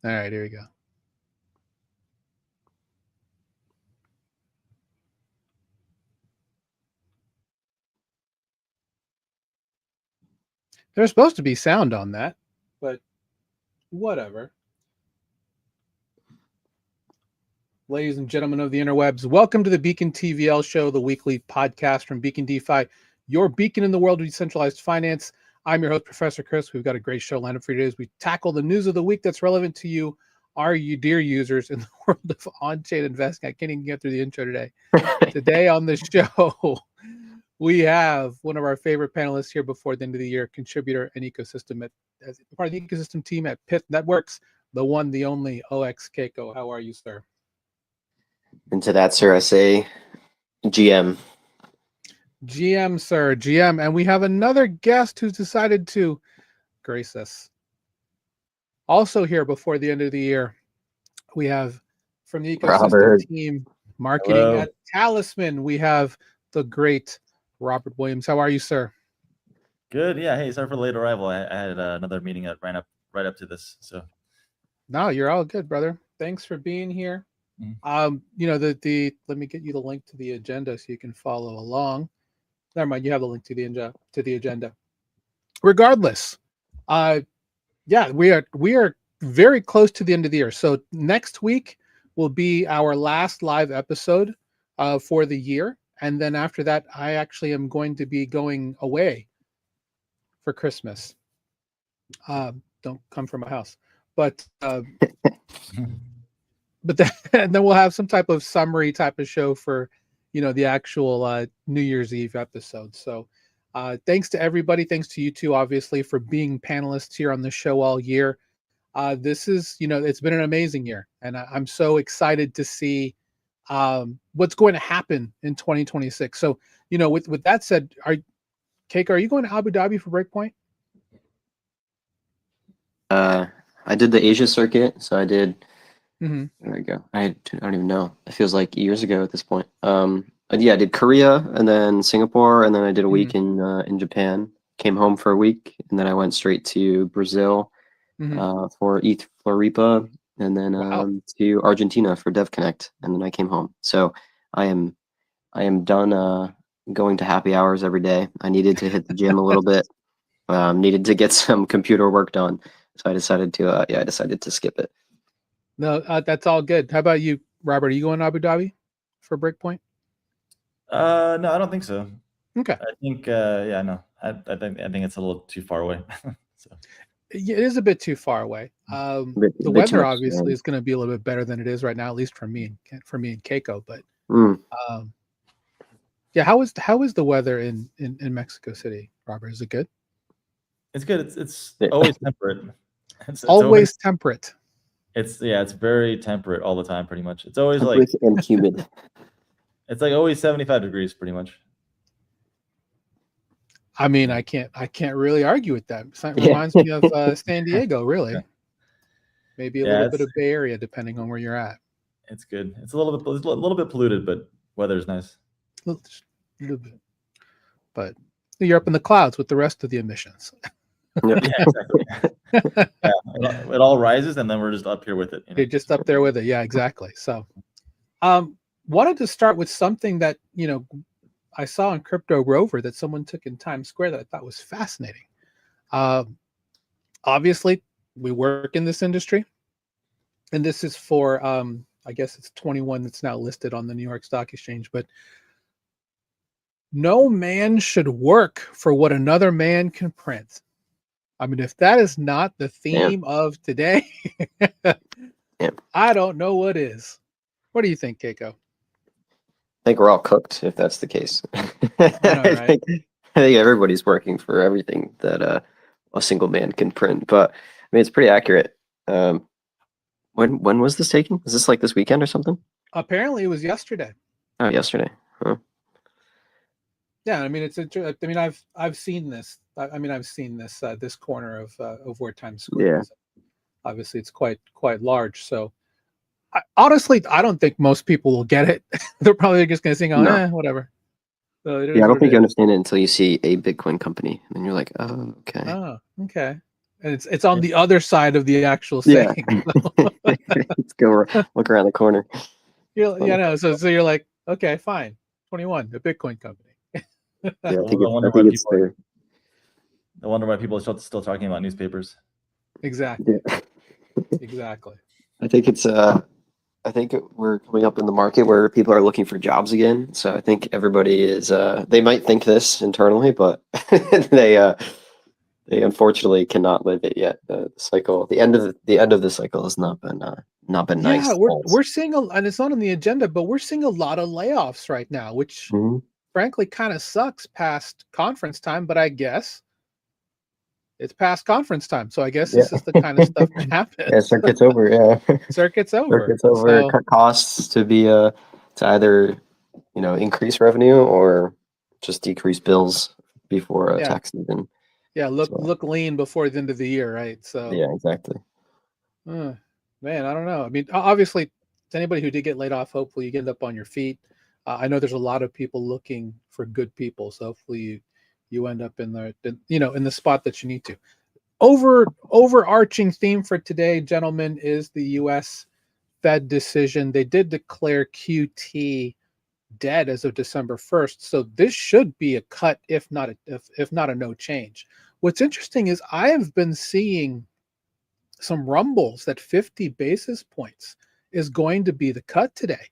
All right, here we go. There's supposed to be sound on that, but whatever. Ladies and gentlemen of the interwebs, welcome to the Beacon TVL show, the weekly podcast from Beacon DeFi, your beacon in the world of decentralized finance. I'm your host, Professor Chris. We've got a great show lined up for you today as we tackle the news of the week that's relevant to you, you dear users in the world of on-chain investing. I can't even get through the intro today. Today on the show, we have one of our favorite panelists here before the end of the year, contributor and ecosystem as part of the ecosystem team at Pith Networks, the one, the only OX Keiko. How are you, sir? And to that, sir, I say GM. GM, sir, GM. And we have another guest who's decided to grace us. Also here before the end of the year, we have from the ecosystem team, marketing at Talisman, we have the great Robert Williams. How are you, sir? Good. Yeah. Hey, sorry for the late arrival. I had another meeting that ran up right up to this. So no, you're all good, brother. Thanks for being here. You know, the let me get you the link to the agenda so you can follow along. Never mind, you have the link to the agenda. Regardless, yeah, we are very close to the end of the year. So next week will be our last live episode for the year, and then after that, I actually am going to be going away for Christmas. Don't come from my house, but. But then we'll have some type of summary type of show for, you know, the actual New Year's Eve episode. So thanks to everybody. Thanks to you two, obviously, for being panelists here on the show all year. This is, you know, it's been an amazing year. And I'm so excited to see what's going to happen in 2026. So, you know, with that said, Keiko, are you going to Abu Dhabi for Breakpoint? I did the Asia circuit. So I did... Mm-hmm. There we go. I don't even know. It feels like years ago at this point. Yeah, I did Korea and then Singapore, and then I did a week in Japan. Came home for a week, and then I went straight to Brazil for ETH Floripa, and then to Argentina for DevConnect, and then I came home. So I am done going to happy hours every day. I needed to hit the gym a little bit. Needed to get some computer work done, so I decided to skip it. No, that's all good. How about you, Robert? Are you going to Abu Dhabi for Breakpoint? No, I don't think so. Okay. I think yeah, no. I think it's a little too far away. So. It is a bit too far away. The weather obviously is going to be a little bit better than it is right now, at least for me and Keiko. But yeah, how is the weather in Mexico City, Robert? Is it good? It's good. It's always temperate. It's always temperate. It's very temperate all the time, pretty much. It's always temperate like and humid. It's like always 75 degrees, pretty much. I mean, I can't really argue with that. It reminds me of San Diego, really. Yeah. Maybe a little bit of Bay Area, depending on where you're at. It's good. It's a little bit polluted, but weather's nice. A little bit. But you're up in the clouds with the rest of the emissions. Yeah, exactly. It all rises, and then we're just up here with it. You know? You're just up there with it. Yeah, exactly. So, wanted to start with something that, you know, I saw on Crypto Rover that someone took in Times Square that I thought was fascinating. Obviously, we work in this industry, and this is for, I guess it's 21 that's now listed on the New York Stock Exchange, but no man should work for what another man can print. I mean, if that is not the theme of today, I don't know what is. What do you think, Keiko? I think we're all cooked if that's the case. I think everybody's working for everything that a single man can print. But I mean, it's pretty accurate. When was this taken? Is this like this weekend or something? Apparently, it was yesterday. Oh, yesterday. Huh. Yeah, I mean, it's. I mean, I've seen this. I mean, I've seen this this corner of where Times Square is. Obviously, it's quite large. So, honestly, I don't think most people will get it. They're probably just going to think, whatever. So I don't think you understand it until you see a Bitcoin company, and you're like, oh, okay. Oh, okay. and it's on the other side of the actual Yeah. saying. Let's go look around the corner. So you're like, okay, fine, 21, a Bitcoin company. Yeah, I Well, think no wonder I why think it's people fair. I wonder why people are still talking about newspapers. Exactly. Yeah. Exactly. I think it's I think we're coming up in the market where people are looking for jobs again. So I think everybody is they might think this internally, but they unfortunately cannot live it yet. The cycle, the end of the cycle has not been Yeah, nice. we're seeing and it's not on the agenda, but we're seeing a lot of layoffs right now, which Mhm. frankly kind of sucks past conference time, but I guess it's past conference time. So I guess Yeah. this is the kind of stuff that Yeah, happens. circuit's over. Yeah. Circuit's over. Circuit's over. So Cut costs to be to either increase revenue or just decrease bills before yeah, tax season. yeah, So look lean before the end of the year, right? So yeah, exactly. man, I don't know. I mean, obviously, to anybody who did get laid off, hopefully you get up on your feet. I know there's a lot of people looking for good people, so hopefully you end up in in the spot that you need to. Overarching theme for today, gentlemen, is the U.S. Fed decision. They did declare QT dead as of December 1st, so this should be a cut, if not a no change. What's interesting is I have been seeing some rumbles that 50 basis points is going to be the cut today.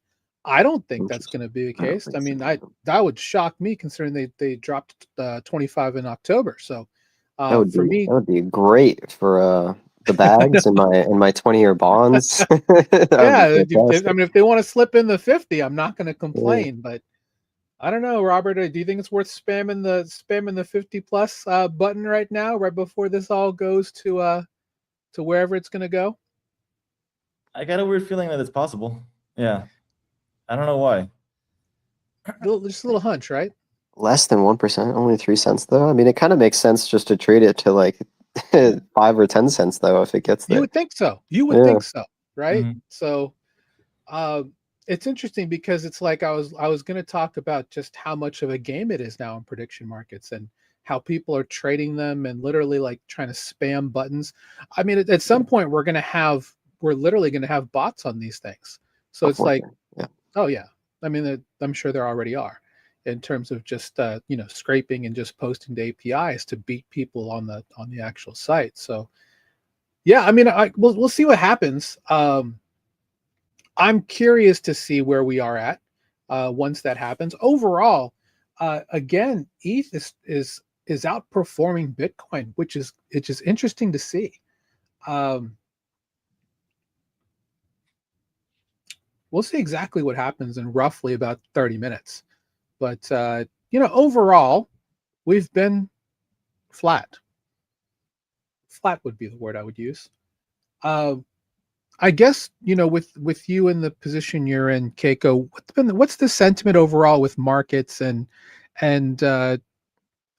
I don't think that's going to be the I don't case. I think mean, so. that would shock me considering they dropped 25 in October. So That for me, would be great for the bags and my 20-year bonds. That would be yeah, I fantastic. mean, if they want to slip in the 50, I'm not going to Yeah. complain. But I don't know, Robert. Do you think it's worth spamming the 50 plus button right now, right before this all goes to wherever it's going to go? I got a weird feeling that it's possible. Yeah, I don't know why. Just a little hunch, right? Less than 1%, only 3 cents though. I mean, it kind of makes sense just to trade it to like 5 or 10 cents though if it gets You there. would think so. You would Yeah. think so, right? Mhm. So uh, it's interesting because it's like I was going to talk about just how much of a game it is now in prediction markets and how people are trading them and literally like trying to spam buttons. I mean, at some point we're literally going to have bots on these things. So it's like, Unfortunately. Yeah. oh yeah, I mean, I'm sure there already are in terms of just scraping and just posting to APIs to beat people on the actual site. So yeah, I mean, we'll see what happens. I'm curious to see where we are at once that happens. Overall, again, ETH is outperforming Bitcoin, which is interesting to see. We'll see exactly what happens in roughly about 30 minutes. But overall, we've been flat. Flat would be the word I would use. Uh, I guess with you in the position you're in, Keiko, what's the sentiment overall with markets and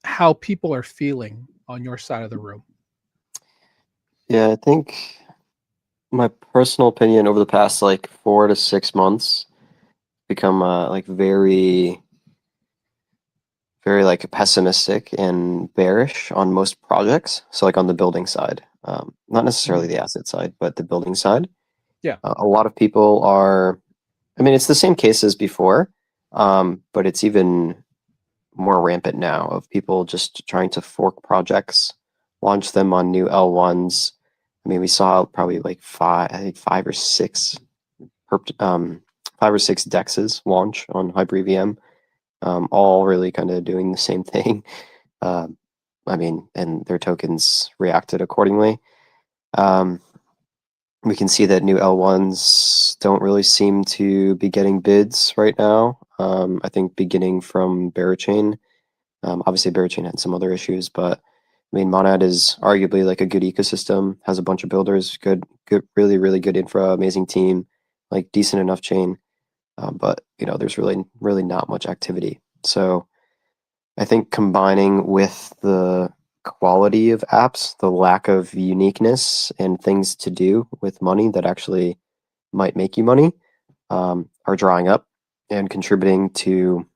how people are feeling on your side of the room? Yeah, I think my personal opinion over the past like 4 to 6 months become like very like pessimistic and bearish on most projects. So like on the building side, not necessarily the asset side, but the building side. Yeah. A lot of people are. I mean, it's the same case as before, but it's even more rampant now of people just trying to fork projects, launch them on new L1s. I mean, we saw probably like I think 5 or 6 dexes launch on HyperEVM, all really kind of doing the same thing. I mean, and their tokens reacted accordingly. We can see that new L1s don't really seem to be getting bids right now. I think beginning from Barachain. Obviously, Barachain had some other issues, but I mean, Monad is arguably like a good ecosystem, has a bunch of builders, good, really, really good infra, amazing team, like decent enough chain. But there's really not much activity. So I think combining with the quality of apps, the lack of uniqueness and things to do with money that actually might make you money, are drying up and contributing to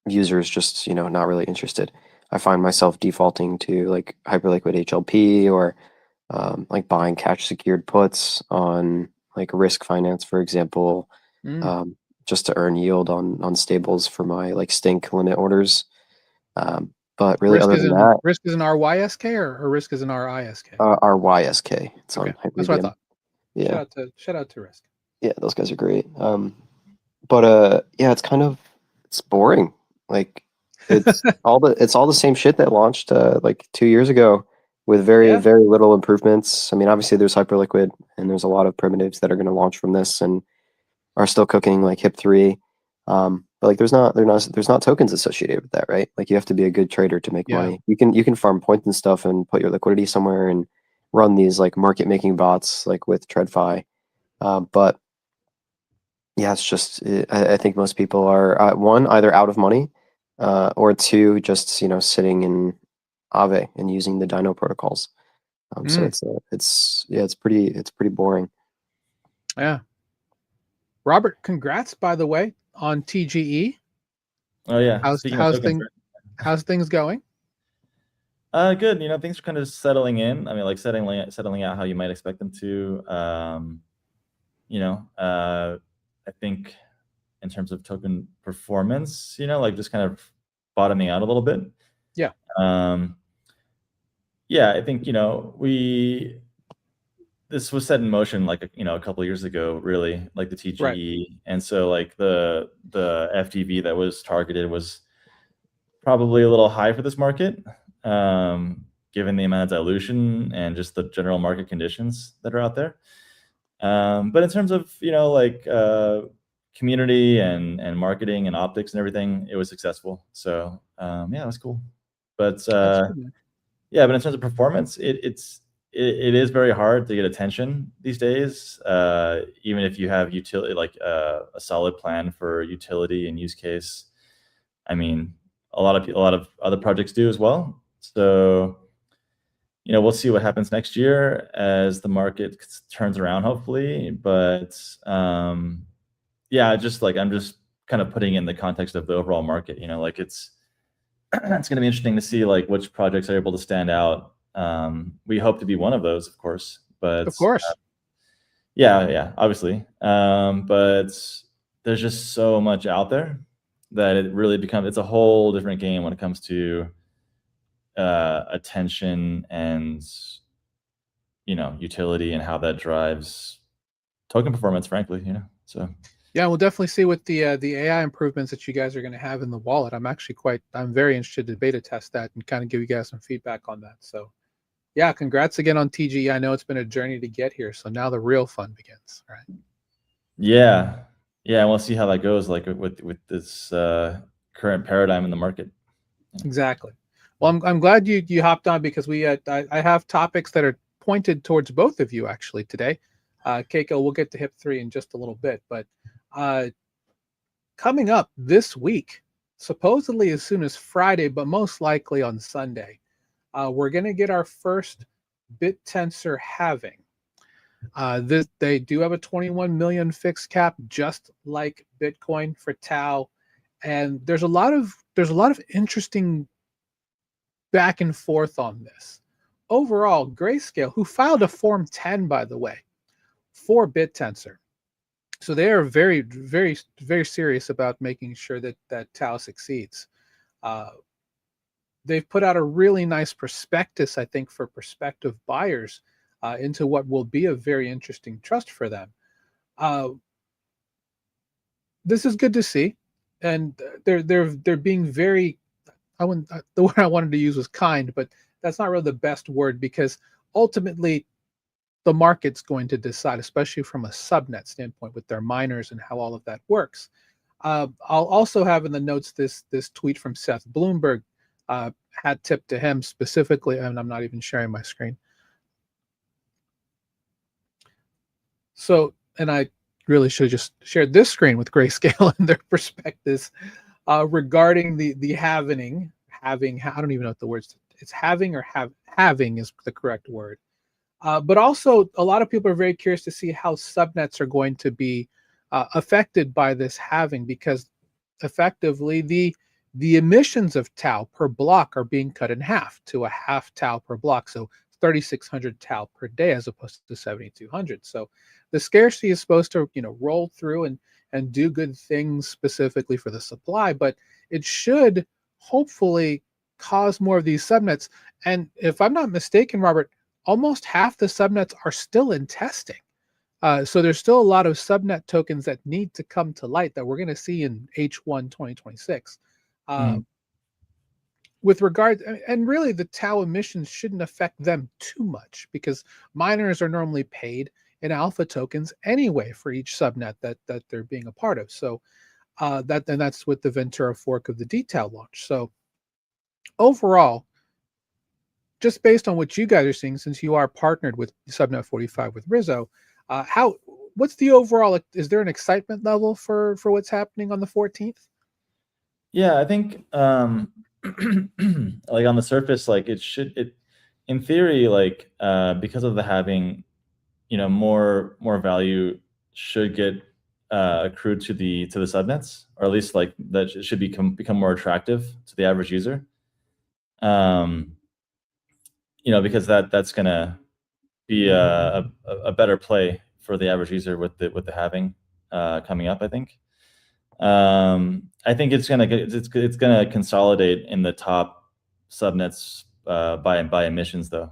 users just not really interested. I find myself defaulting to like hyperliquid HLP or like buying cash secured puts on like risk finance, for example, just to earn yield on stables for my like stink limit orders. But really, other than that, risk is an RYSK or risk is an RISK? RYSK. It's Okay, on that's what I Hyperidium. thought. Yeah, Shout out to Risk. yeah, those guys are great. But yeah, it's boring. Like it's all the same shit that launched like 2 years ago with very Yeah. very little improvements. I mean, obviously there's Hyperliquid and there's a lot of primitives that are going to launch from this and are still cooking like HIP-3. But like there's not tokens associated with that, right? Like you have to be a good trader to make money. You can farm points and stuff and put your liquidity somewhere and run these like market making bots like with TradFi. But yeah, it's just I think most people are one, either out of money, or two, just sitting in Aave and using the Dino protocols. So it's pretty boring. Yeah. Robert, congrats by the way on TGE. Oh yeah. How's things going? Good. Things are kind of settling in. I mean, like settling out how you might expect them to. I think in terms of token performance, like just kind of bottoming out a little bit. Yeah. Yeah, I think this was set in motion like a couple of years ago, really, like the TGE, Right. and so like the FTV that was targeted was probably a little high for this market, given the amount of dilution and just the general market conditions that are out there. But in terms of community and marketing and optics and everything, it was successful. So yeah, it was cool. But yeah, but in terms of performance, it is very hard to get attention these days. Even if you have utility, like a solid plan for utility and use case. I mean, a lot of other projects do as well. So we'll see what happens next year as the market turns around, hopefully. But yeah, I'm just kind of putting in the context of the overall market. Like it's going to be interesting to see like which projects are able to stand out. We hope to be one of those, of course. But of course, yeah, obviously. But there's just so much out there that it really it's a whole different game when it comes to attention and utility and how that drives token performance, frankly. So yeah, we'll definitely see what the AI improvements that you guys are going to have in the wallet. I'm very interested to beta test that and kind of give you guys some feedback on that. So yeah, congrats again on TGE. I know it's been a journey to get here, so now the real fun begins, right? Yeah, and we'll see how that goes, like with this current paradigm in the market. Exactly. Well, I'm glad you hopped on because I have topics that are pointed towards both of you actually today. Keiko, we'll get to HIP-3 in just a little bit, but coming up this week, supposedly as soon as Friday, but most likely on Sunday, we're going to get our first BitTensor halving. They do have a 21 million fixed cap, just like Bitcoin for Tau, and there's a lot of interesting back and forth on this. Overall, Grayscale, who filed a Form 10, by the way, for BitTensor, so they are very, very, very serious about making sure that Tau succeeds. They've put out a really nice prospectus, I think, for prospective buyers into what will be a very interesting trust for them. This is good to see, and they're being very. The word I wanted to use was kind, but that's not really the best word because ultimately the market's going to decide, especially from a subnet standpoint with their miners and how all of that works. I'll also have in the notes this tweet from Seth Bloomberg, hat tip to him specifically, and I'm not even sharing my screen. So, and I really should have just shared this screen with Grayscale and their prospectus regarding the having. I don't even know what the words. It's having or having is the correct word. But also, a lot of people are very curious to see how subnets are going to be affected by this halving, because effectively the the emissions of tau per block are being cut in half to a half tau per block. So 3,600 tau per day as opposed to 7,200. So the scarcity is supposed to, roll through and do good things specifically for the supply, but it should hopefully cause more of these subnets. And if I'm not mistaken, Robert, almost half the subnets are still in testing. So there's still a lot of subnet tokens that need to come to light that we're going to see in H1 2026. With regard, and really the tau emissions shouldn't affect them too much because miners are normally paid in alpha tokens anyway for each subnet that they're being a part of. So that's with the Ventura fork of the DTAL launch. So overall, just based on what you guys are seeing, since you are partnered with Subnet 45 with Rizzo, what's the overall? Is there an excitement level for what's happening on the 14th? Yeah, I think like on the surface, like it in theory, like because of the halving, more value should get accrued to the subnets, or at least like that should become more attractive to the average user. Because that's gonna be a better play for the average user with the halving coming up, I think. I think it's gonna consolidate in the top subnets by emissions, though.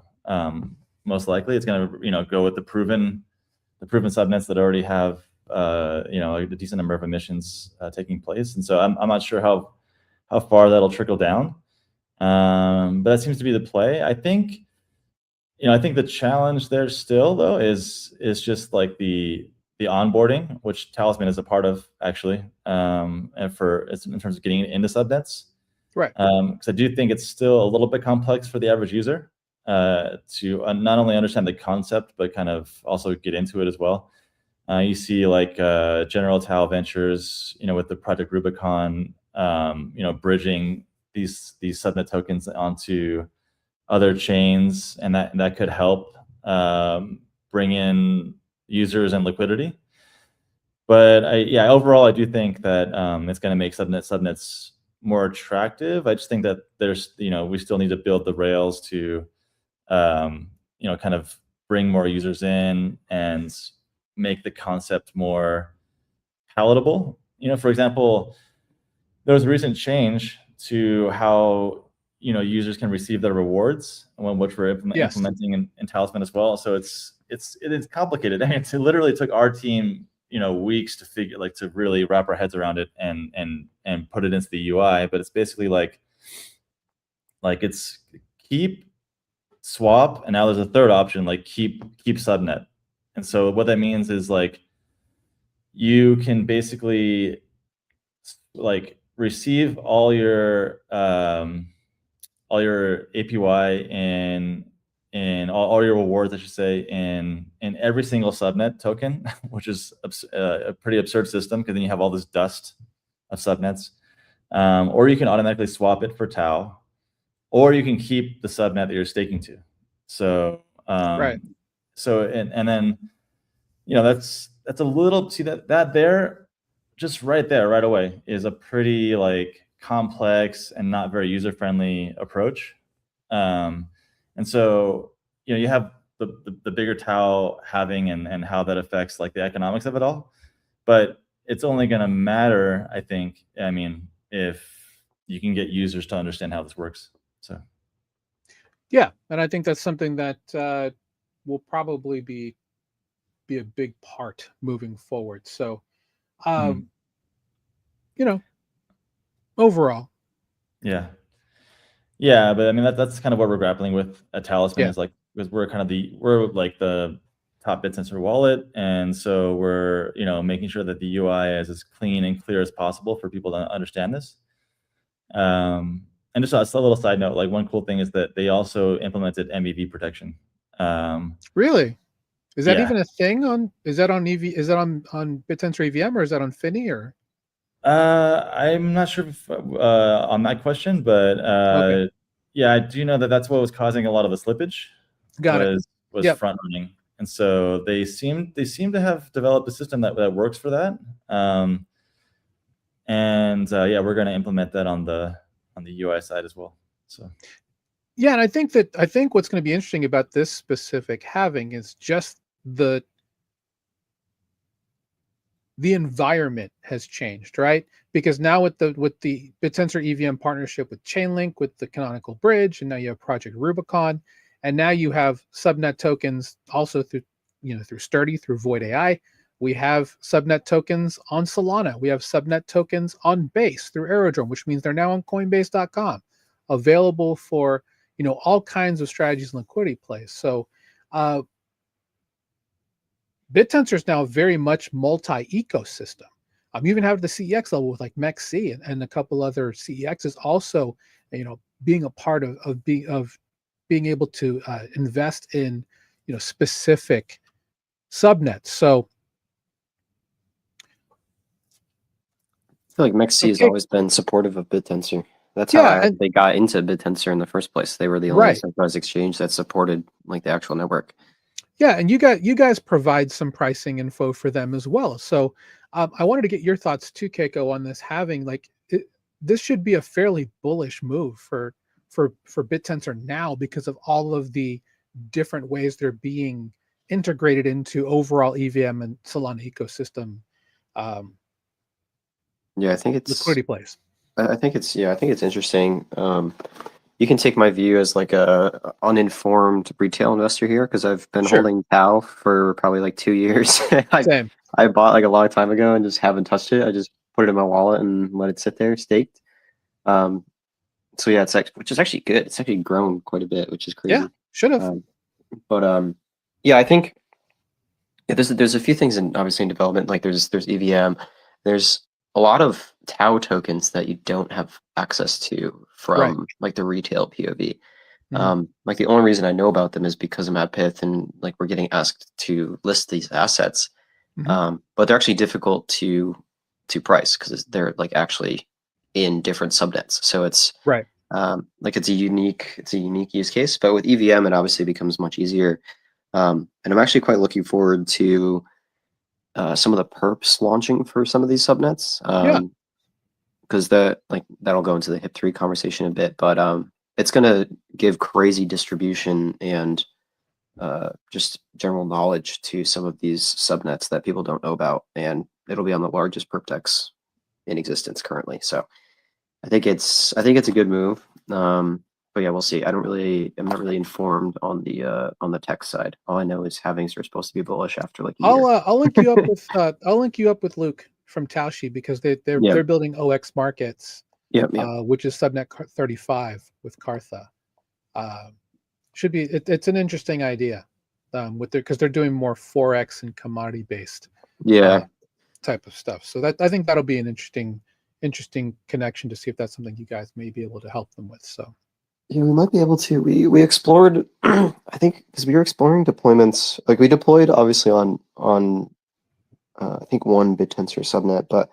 Most likely, it's gonna go with the proven subnets that already have a decent number of emissions taking place, and so I'm not sure how far that'll trickle down, but that seems to be the play. I think the challenge there still, though, is just like the onboarding, which Talisman is a part of, actually, and in terms of getting into subnets. Right. Because I do think it's still a little bit complex for the average user to not only understand the concept, but kind of also get into it as well. You see like General Tau Ventures, with the Project Rubicon, bridging these subnet tokens onto other chains, and that could help bring in users and liquidity. But overall, I do think that it's going to make subnets more attractive. I just think that there's, we still need to build the rails to, kind of bring more users in and make the concept more palatable. For example, there was a recent change to how users can receive their rewards, which we're implementing in Talisman as well. So it is complicated. I mean, it literally took our team weeks to really wrap our heads around it and put it into the UI. But it's basically like it's keep, swap, and now there's a third option, like keep subnet. And so what that means is like you can basically like receive all your APY and all your rewards, I should say, in every single subnet token, which is a pretty absurd system, because then you have all this dust of subnets. Or you can automatically swap it for tau, or you can keep the subnet that you're staking to. So right. So and then that's a little, see that there, just right there, right away, is a pretty like complex and not very user-friendly approach. And so you have the bigger tau halving and how that affects like the economics of it all, but it's only going to matter, I think, if you can get users to understand how this works. So yeah, and I think that's something that will probably be a big part moving forward. So overall. Yeah, but that's kind of what we're grappling with at Talisman, is like, because we're like the top BitSensor wallet, and so we're making sure that the UI is as clean and clear as possible for people to understand this. And just a little side note, like one cool thing is that they also implemented MEV protection. Really? Is that even a thing is that on BitSensor EVM, or is that on Finny, or? I'm not sure on that question, but Okay. yeah, I do know that that's what was causing a lot of the slippage. Was front running, and so they seem to have developed a system that works for that. And yeah, we're going to implement that on the UI side as well. So yeah, and I think what's going to be interesting about this specific halving is just the environment has changed, right? Because now with the BitTensor EVM partnership with Chainlink, with the Canonical Bridge, and now you have Project Rubicon, and now you have subnet tokens also through through Sturdy, through Void AI. We have subnet tokens on Solana. We have subnet tokens on Base through Aerodrome, which means they're now on Coinbase.com, available for all kinds of strategies and liquidity plays. So BitTensor is now very much multi-ecosystem. You even have the CEX level with like MEXC and a couple other CEXs also, being a part of being able to invest in specific subnets. So I feel like MEXC has always been supportive of BitTensor. That's yeah, how they got into BitTensor in the first place. They were the only centralized exchange that supported like the actual network. Yeah, and you guys provide some pricing info for them as well. So I wanted to get your thoughts too, Keiko, on this halving. Like this should be a fairly bullish move for BitTensor now because of all of the different ways they're being integrated into overall EVM and Solana ecosystem. Yeah, I think it's liquidity plays. I think it's interesting. You can take my view as like a uninformed retail investor here because I've been holding TAO for probably like 2 years. Same. I bought like a long time ago and just haven't touched it. I just put it in my wallet and let it sit there staked. So yeah, which is actually good. It's actually grown quite a bit, which is crazy. Yeah, should have. Yeah, I think there's a few things obviously in development. Like there's EVM, there's a lot of TAO tokens that you don't have access to from like the retail POV. Like the only reason I know about them is because I'm at Pith and like we're getting asked to list these assets. But they're actually difficult to price because they're like actually in different subnets. So it's like it's a unique use case. But with EVM, it obviously becomes much easier. And I'm actually quite looking forward to some of the perps launching for some of these subnets. Because that'll go into the HIP3 conversation a bit, but it's going to give crazy distribution and just general knowledge to some of these subnets that people don't know about, and it'll be on the largest perp decks in existence currently. So I think it's a good move. But yeah, we'll see. I'm not really informed on the tech side. All I know is halvings are supposed to be bullish after like a year. I'll link you up with Luke from Taoshi because they're building OX markets, which is subnet 35 with Kartha. Should be it's an interesting idea because they're doing more forex and commodity based type of stuff. So that I think that'll be an interesting connection to see if that's something you guys may be able to help them with. So yeah, we might be able to. We explored I think because we were exploring deployments. Like we deployed obviously on I think one BitTensor subnet, but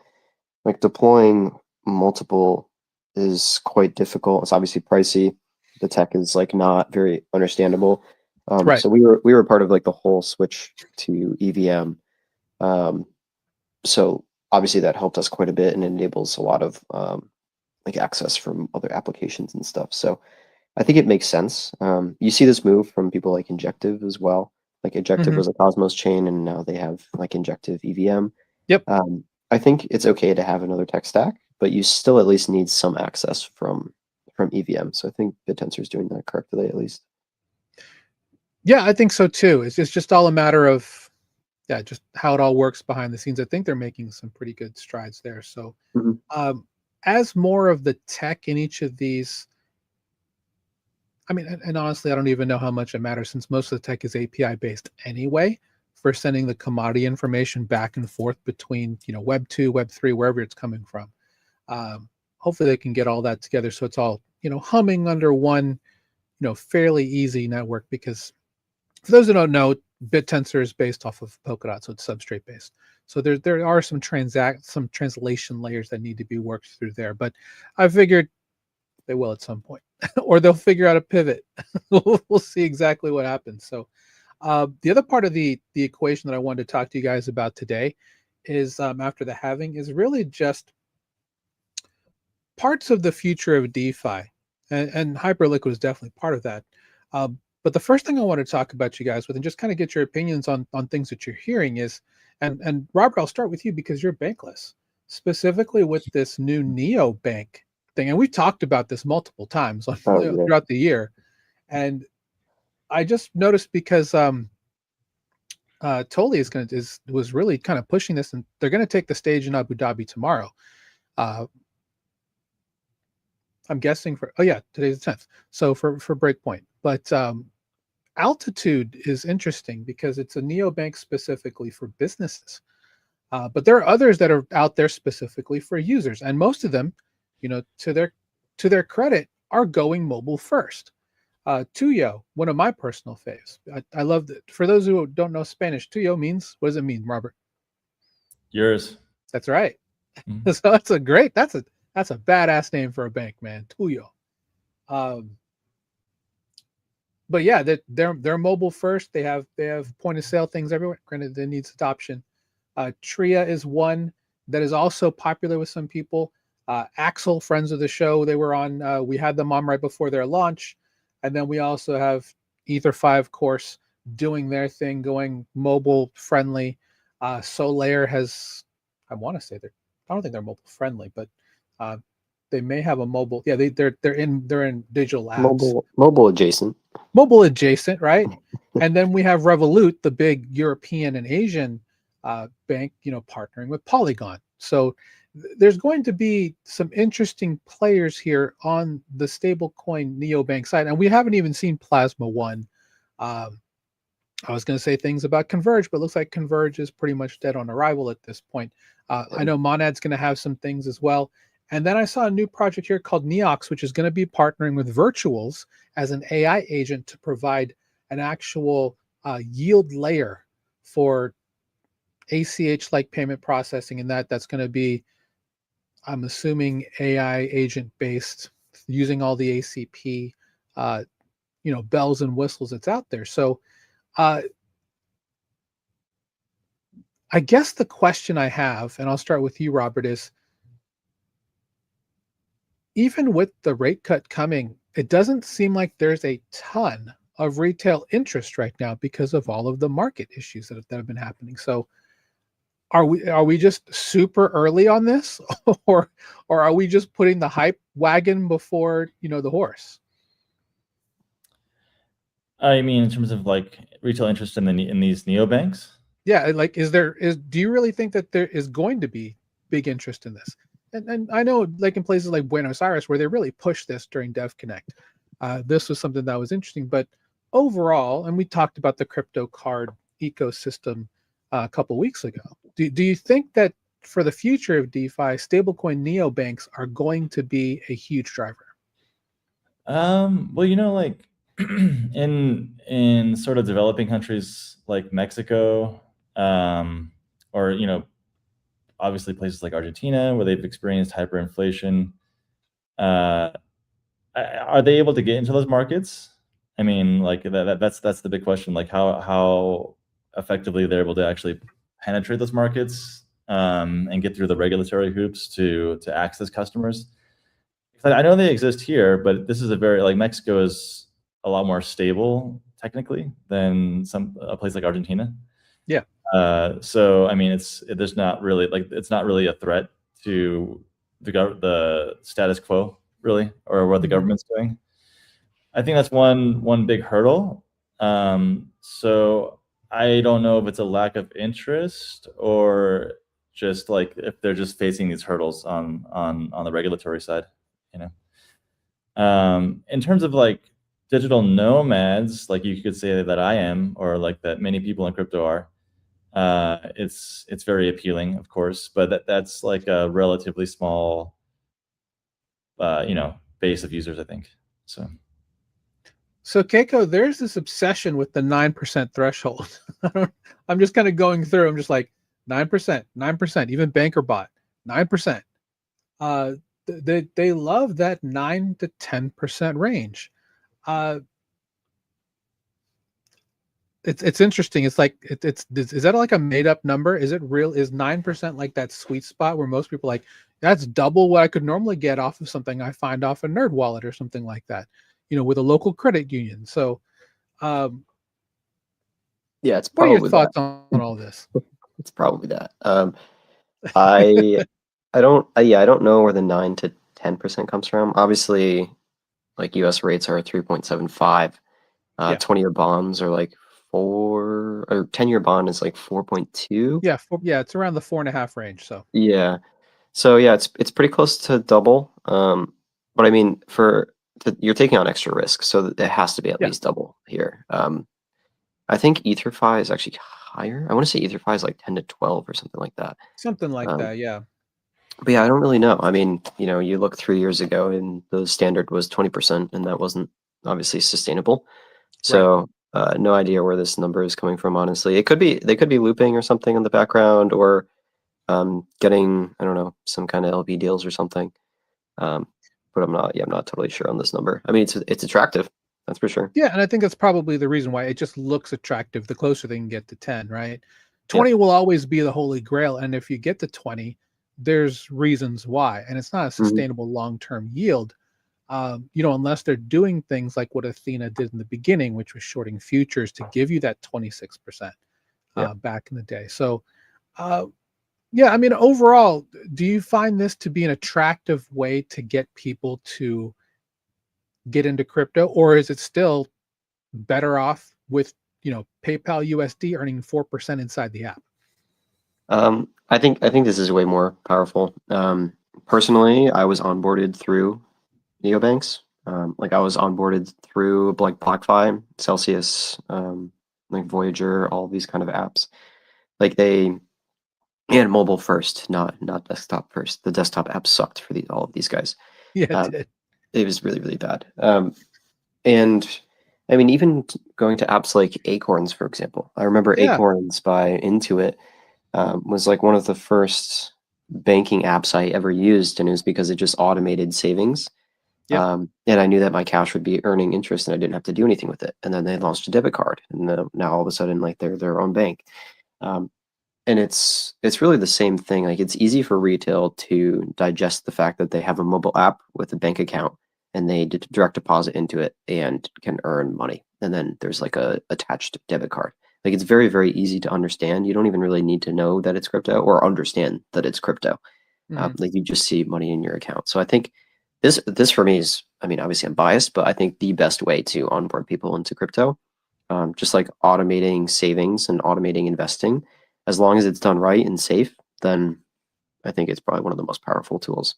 like deploying multiple is quite difficult. It's obviously pricey. The tech is like not very understandable. So we were part of like the whole switch to EVM. So obviously that helped us quite a bit and enables a lot of like access from other applications and stuff. So I think it makes sense. You see this move from people like Injective as well. Like Injective was a Cosmos chain, and now they have like Injective EVM. Yep. I think it's okay to have another tech stack, but you still at least need some access from EVM. So I think BitTensor is doing that correctly at least. Yeah, I think so too. It's just all a matter of just how it all works behind the scenes. I think they're making some pretty good strides there. So as more of the tech in each of these, I mean, and honestly, I don't even know how much it matters since most of the tech is API based anyway for sending the commodity information back and forth between, Web 2, Web 3, wherever it's coming from. Hopefully they can get all that together so it's all, humming under one, fairly easy network, because for those who don't know, BitTensor is based off of Polkadot, so it's substrate based. So there are some translation layers that need to be worked through there, but I figured they will at some point, or they'll figure out a pivot. We'll see exactly what happens. So the other part of the equation that I wanted to talk to you guys about today is after the halving is really just parts of the future of DeFi, and Hyperliquid is definitely part of that. But the first thing I want to talk about you guys with, and just kind of get your opinions on things that you're hearing is, and Robert, I'll start with you because you're bankless, specifically with this new neobank thing, and we've talked about this multiple times throughout the year, and I just noticed because Tolly was really kind of pushing this, and they're going to take the stage in Abu Dhabi tomorrow. I'm guessing today's the 10th. So for Breakpoint, but Altitude is interesting because it's a neobank specifically for businesses. But there are others that are out there specifically for users, and most of them, to their credit, are going mobile first. Tuyo, one of my personal faves. I love that. For those who don't know Spanish, Tuyo means, what does it mean, Robert? Yours. That's right. Mm-hmm. So that's a badass name for a bank, man. Tuyo. But yeah, they're mobile first. They have point of sale things everywhere. Granted, it needs adoption. Tria is one that is also popular with some people. Axel, friends of the show, they were on. We had them on right before their launch, and then we also have Ether5, of course, doing their thing, going mobile friendly. Solaire has, I want to say I don't think they're mobile friendly, but they may have a mobile. Yeah, they're in digital apps. Mobile adjacent. Mobile adjacent, right? And then we have Revolut, the big European and Asian bank, partnering with Polygon. So there's going to be some interesting players here on the stablecoin neobank side, and we haven't even seen Plasma One. I was going to say things about Converge, but it looks like Converge is pretty much dead on arrival at this point. I know Monad's going to have some things as well. And then I saw a new project here called Neox, which is going to be partnering with Virtuals as an AI agent to provide an actual yield layer for ACH-like payment processing. And that's going to be, I'm assuming, AI agent-based, using all the ACP, bells and whistles that's out there. So I guess the question I have, and I'll start with you, Robert, is even with the rate cut coming, it doesn't seem like there's a ton of retail interest right now because of all of the market issues that have been happening. So are we just super early on this, or are we just putting the hype wagon before the horse? I mean, in terms of like retail interest in these neobanks? Yeah, like do you really think that there is going to be big interest in this? And I know, like in places like Buenos Aires, where they really pushed this during Dev Connect, this was something that was interesting. But overall, and we talked about the crypto card ecosystem a couple of weeks ago. Do you think that for the future of DeFi, stablecoin neobanks are going to be a huge driver? Well, like in sort of developing countries like Mexico, or obviously places like Argentina where they've experienced hyperinflation, are they able to get into those markets? I mean, like that's the big question. Like how effectively they're able to actually penetrate those markets and get through the regulatory hoops to access customers. I know they exist here, but this is Mexico is a lot more stable technically than a place like Argentina. Yeah. So I mean, there's not really it's not really a threat to the status quo really, or what the government's doing. I think that's one big hurdle. So I don't know if it's a lack of interest or just like if they're just facing these hurdles on the regulatory side. In terms of like digital nomads, like you could say that I am, or like that many people in crypto are, it's very appealing, of course, but that's like a relatively small base of users, I think. So Keiko, there's this obsession with the 9% threshold. I'm just kind of going through. I'm just like 9%, even BankerBot, 9%. They love that 9 to 10% range. it's interesting. It's like is that like a made up number? Is it real? Is 9% like that sweet spot where most people are like, that's double what I could normally get off of something I find off a Nerd Wallet or something like that, with a local credit union. So, Yeah, it's what are your probably that. thoughts on all this? It's probably that. I I don't yeah, I don't know where the 9 to 10% comes from. Obviously, like US rates are 3.75. Yeah. 20-year bonds are like 4, or 10-year bond is like 4.2. Yeah, it's around the 4.5 range. So Yeah. So yeah, it's pretty close to double. But I mean, you're taking on extra risk, so it has to be at yeah, least double here. I think EtherFi is actually higher. I want to say EtherFi is like 10 to 12 or something like that. something like Um, that. Yeah. but yeah, I don't really know. I mean, you look 3 years ago and the standard was 20%, and that wasn't obviously sustainable. Right. So no idea where this number is coming from, honestly. They could be looping or something in the background, or getting, I don't know, some kind of LP deals or something. But I'm not totally sure on this number. I mean, it's attractive, that's for sure. Yeah, and I think that's probably the reason why it just looks attractive the closer they can get to 10, right? Yeah. 20 will always be the holy grail, and if you get to 20, there's reasons why, and it's not a Mhm. sustainable long-term yield. Unless they're doing things like what Athena did in the beginning, which was shorting futures to give you that 26% Yeah. back in the day. So, yeah, I mean, overall, do you find this to be an attractive way to get people to get into crypto, or is it still better off with PayPal USD earning 4% inside the app? I think this is way more powerful. Personally, I was onboarded through neobanks. Like I was onboarded through like BlockFi, Celsius, like Voyager, all these kind of apps. Like and mobile first, not desktop first. The desktop app sucked for all of these guys. Yeah, it Uh, did. it was really, really bad. And I mean, even going to apps like Acorns, for example. I remember Yeah, Acorns by Intuit was like one of the first banking apps I ever used, and it was because it just automated savings. yep. And I knew that my cash would be earning interest, and I didn't have to do anything with it. And then they launched a debit card, and now all of a sudden, like they're their own bank. Um, and it's really the same thing. Like it's easy for retail to digest the fact that they have a mobile app with a bank account, and they direct deposit into it and can earn money. And then there's like a attached debit card. Like it's very, very easy to understand. You don't even really need to know that it's crypto or understand that it's crypto. Mhm. Like you just see money in your account. So I think this for me is, I mean, obviously I'm biased, but I think the best way to onboard people into crypto, just like automating savings and automating investing, as long as it's done right and safe, then I think it's probably one of the most powerful tools.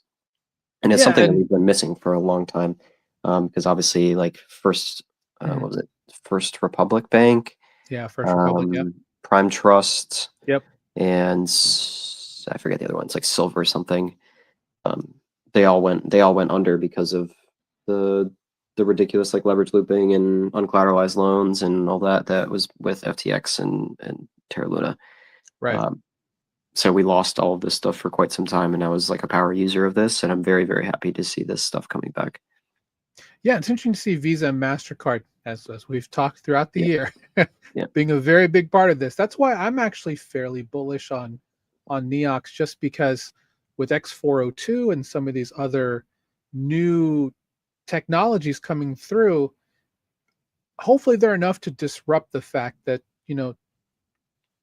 And it's Yeah, something that and we've been missing for a long time. Because obviously, like mhm. what was it? First Republic Bank, Yeah, First Republic. Yep. Prime Trust, Yep. and I forget the other ones, like Silver something. Um, they all went under because of the ridiculous like leverage looping and uncollateralized loans and all that was with FTX and Terra Luna. Right. Um, so we lost all of this stuff for quite some time, and I was like a power user of this, and I'm very, very happy to see this stuff coming back. Yeah, it's interesting to see Visa and MasterCard, as we've talked throughout the Yeah, year, yeah, being a very big part of this. That's why I'm actually fairly bullish on Neox, just because with X402 and some of these other new technologies coming through, hopefully they're enough to disrupt the fact that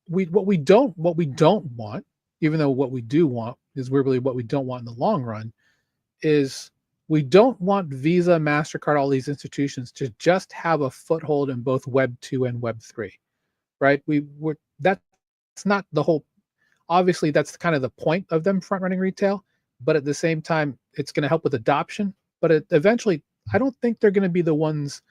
what we don't want, even though what we do want is really what we don't want in the long run, is we don't want Visa, MasterCard, all these institutions to just have a foothold in both Web 2 and Web 3, right? That's not the whole. Obviously, that's kind of the point of them front running retail, but at the same time, it's going to help with adoption. But eventually, I don't think they're going to be the ones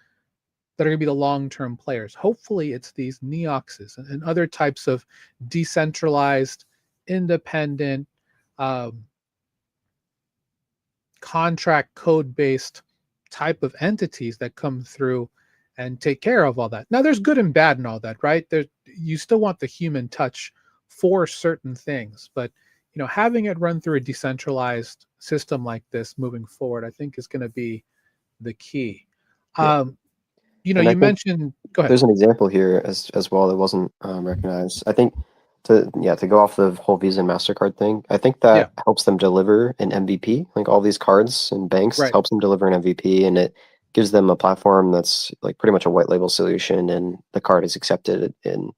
that are going to be the long-term players. Hopefully, it's these Neoxes and other types of decentralized, independent, um, contract code-based type of entities that come through and take care of all that. Now, there's good and bad and all that, right? You still want the human touch for certain things, but having it run through a decentralized system like this moving forward, I think is going to be the key. yeah. Um, you know, And I you think mentioned. Go ahead. there's an example here as well that wasn't recognized. I think to go off the whole Visa and MasterCard thing, I think Yeah. that helps them deliver an MVP. Like all these cards and banks Right. helps them deliver an MVP, and it gives them a platform that's like pretty much a white label solution, and the card is accepted in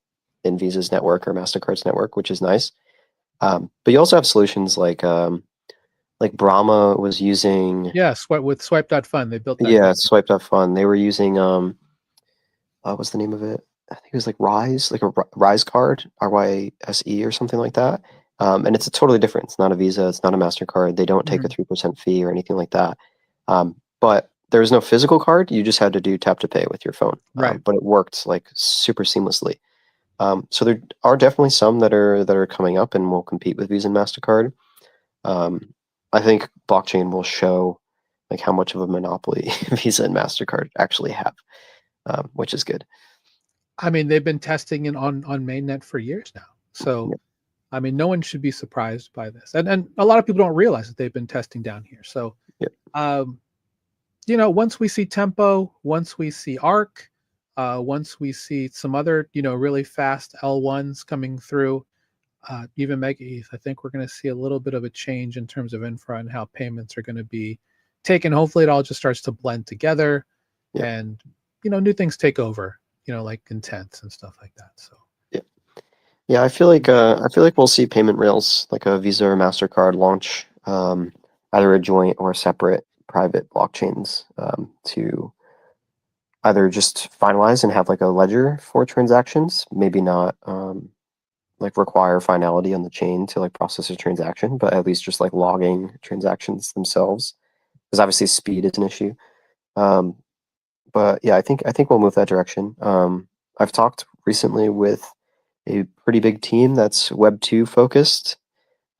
Visa's network or MasterCard's network, which is nice. But you also have solutions like Brahma was using. Yeah, with Swipe.fun, they built that. Yeah, company. Swipe.fun. They were using what's the name of it? I think it was like Rise, like a Rise card, RYSE or something like that. And it's a totally different. It's not a Visa. It's not a MasterCard. They don't take a 3% fee or anything like that. But there was no physical card. You just had to do tap to pay with your phone. Right. But it worked like super seamlessly. So there are definitely some that are coming up and will compete with Visa and MasterCard. I think blockchain will show like how much of a monopoly Visa and MasterCard actually have, which is good. I mean, they've been testing it on mainnet for years now. So, Yep. I mean, no one should be surprised by this. And a lot of people don't realize that they've been testing down here. So, Yep. You know, once we see Tempo, once we see Arc, once we see some other, you know, really fast L1s coming through, even Mega ETH, I think we're going to see a little bit of a change in terms of infra and how payments are going to be taken. Hopefully it all just starts to blend together. Yep. And, you know, new things take over, you know, like intents and stuff like that. So yeah, I feel like we'll see payment rails like a Visa or MasterCard launch, either a joint or separate private blockchains to either just finalize and have like a ledger for transactions, maybe not like require finality on the chain to like process a transaction, but at least just like logging transactions themselves, because obviously speed is an issue. But yeah, I think we'll move that direction. I've talked recently with a pretty big team that's Web 2 focused,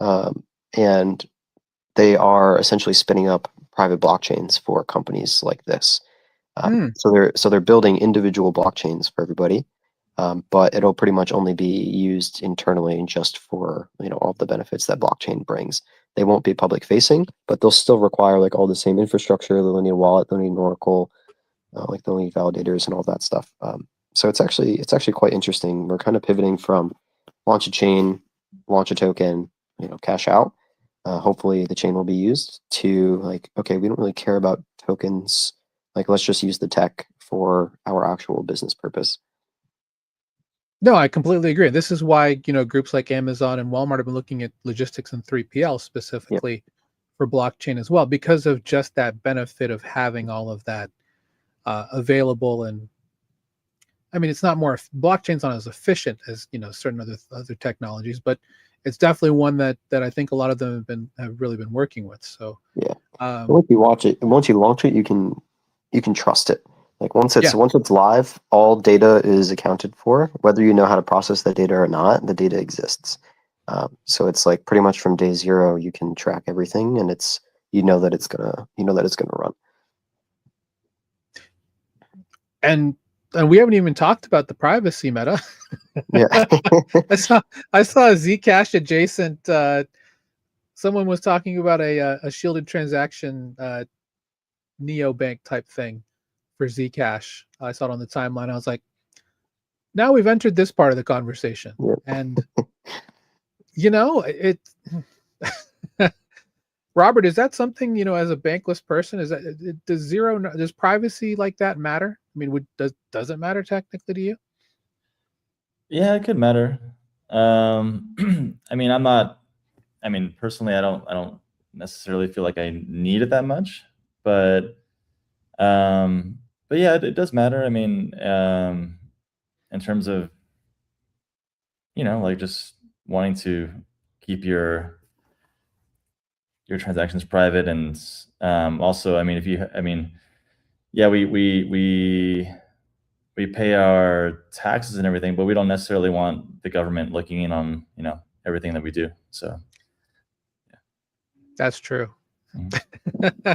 and they are essentially spinning up private blockchains for companies like this. So they're building individual blockchains for everybody, but it'll pretty much only be used internally and just for, you know, all the benefits that blockchain brings. They won't be public facing, but they'll still require like all the same infrastructure. They'll need a wallet, they'll need an Oracle, like they'll need validators and all that stuff. So it's actually quite interesting. We're kind of pivoting from launch a chain, launch a token, you know, cash out. Hopefully the chain will be used to like, okay, we don't really care about tokens. Like, let's just use the tech for our actual business purpose. No, I completely agree. This is why, you know, groups like Amazon and Walmart have been looking at logistics and 3PL specifically for blockchain as well, because of just that benefit of having all of that available. And I mean, it's not more, blockchain's not as efficient as, you know, certain other technologies, but it's definitely one that I think a lot of them have really been working with. So once you launch it, you can trust it. Like once it's live, all data is accounted for. Whether you know how to process that data or not, the data exists. So it's like pretty much from day zero, you can track everything, and you know that it's gonna run. And we haven't even talked about the privacy meta. Yeah. I saw a Zcash adjacent. Someone was talking about a shielded transaction neobank type thing for Zcash. I saw it on the timeline. I was like, now we've entered this part of the conversation. Yep. And you know, it Robert, is that something, you know, as a bankless person, does privacy like that matter? I mean, does it matter technically to you? Yeah, it could matter. I mean, personally, I don't necessarily feel like I need it that much, but yeah, it does matter. I mean, in terms of, you know, like just wanting to keep your transactions private, and also, I mean, yeah, we pay our taxes and everything, but we don't necessarily want the government looking in on, you know, everything that we do. So yeah. That's true. Mm-hmm.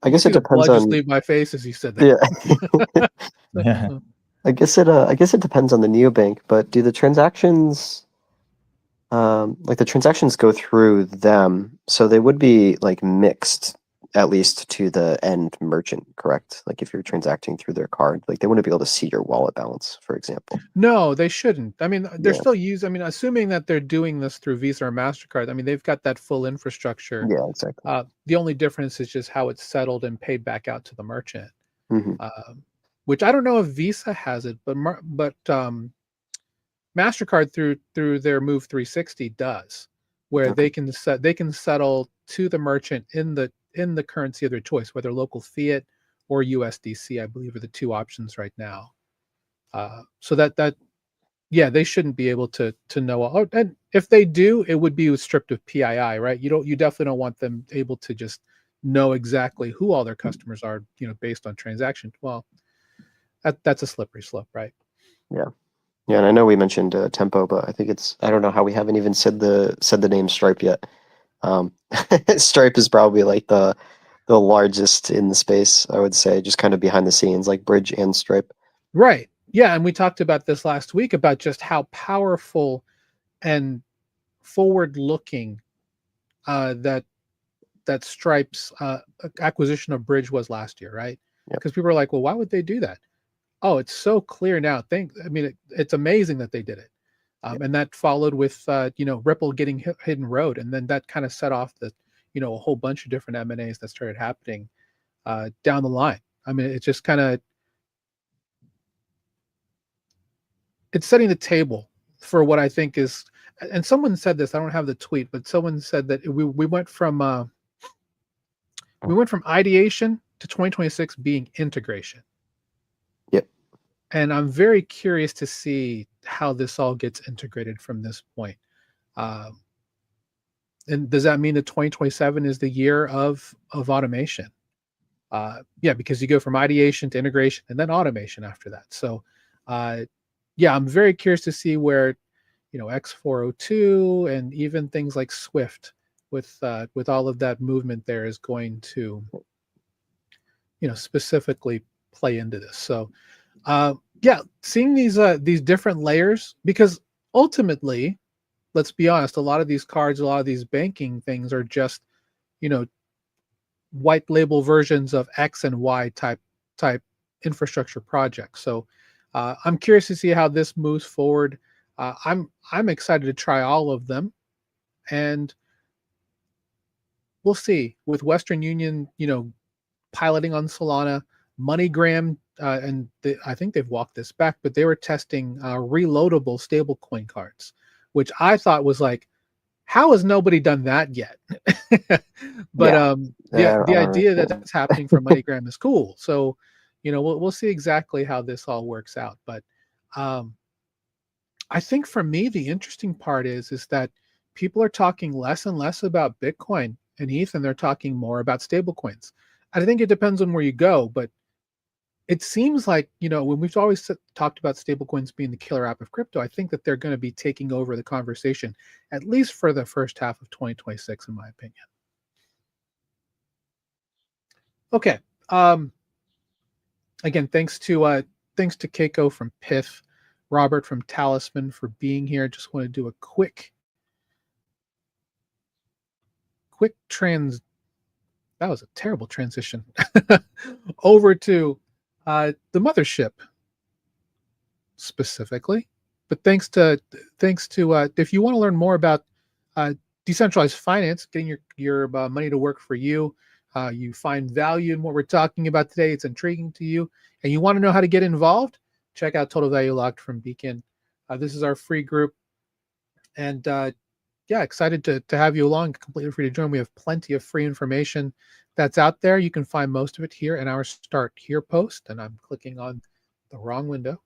I guess it depends on. on. Just leave my face as you said that. Yeah. Yeah. I guess it depends on the neobank, but do the transactions like the transactions go through them, so they would be like mixed at least to the end merchant, correct? Like if you're transacting through their card, like they wouldn't be able to see your wallet balance, for example. No, they shouldn't. I mean, they're Yeah. still I mean, assuming that they're doing this through Visa or MasterCard, I mean, they've got that full infrastructure. Yeah, exactly. The only difference is just how it's settled and paid back out to the merchant, Hmm. which I don't know if Visa has it, but MasterCard through their Move 360 does, where Okay. they can settle to the merchant in the currency of their choice, whether local fiat or USDC, I believe are the two options right now. So that yeah, they shouldn't be able to know. Oh, and if they do, it would be stripped of PII, right? You definitely don't want them able to just know exactly who all their customers are, based on transaction. Well, that's a slippery slope, right? Yeah. Yeah, and I know we mentioned Tempo, but I think I don't know how we haven't even said the name Stripe yet. Stripe is probably like the largest in the space, I would say, just kind of behind the scenes, like Bridge and Stripe. Right. Yeah, and we talked about this last week about just how powerful and forward-looking that Stripe's acquisition of Bridge was last year, right? Yep. Because people were like, "Well, why would they do that?" Oh, it's so clear now. It's amazing that they did it, Yep. and that followed with Ripple getting Hidden Road, and then that kind of set off a whole bunch of different M&As that started happening down the line. I mean, it's just kind of it's setting the table for what I think is. And someone said this. I don't have the tweet, but someone said that we went from ideation to 2026 being integration. Yep. And I'm very curious to see how this all gets integrated from this point. And does that mean that 2027 is the year of automation? Yeah, because you go from ideation to integration and then automation after that. So, yeah, I'm very curious to see where, X402 and even things like Swift with all of that movement there is going to, specifically play into this. So, yeah, seeing these different layers, because ultimately, let's be honest, a lot of these cards, a lot of these banking things are just, white label versions of X and Y type infrastructure projects. So I'm curious to see how this moves forward. I'm excited to try all of them, and we'll see with Western Union, piloting on Solana, MoneyGram, I think they've walked this back, but they were testing reloadable stablecoin cards, which I thought was like, how has nobody done that yet? But the idea that that's happening for MoneyGram is cool. So, we'll see exactly how this all works out. But I think for me, the interesting part is that people are talking less and less about Bitcoin and ETH, and they're talking more about stablecoins. I think it depends on where you go, but it seems like, when we've always talked about stablecoins being the killer app of crypto, I think that they're going to be taking over the conversation, at least for the first half of 2026, in my opinion. Okay. Again, thanks to Keiko from Piff, Robert from Talisman for being here. Just want to do a quick that was a terrible transition over to the mothership specifically. But thanks to if you want to learn more about decentralized finance, getting your money to work for you, you find value in what we're talking about today, it's intriguing to you, and you want to know how to get involved, check out Total Value Locked from Beacon. This is our free group, and yeah, excited to have you along. Completely free to join. We have plenty of free information that's out there. You can find most of it here in our Start Here post, and I'm clicking on the wrong window.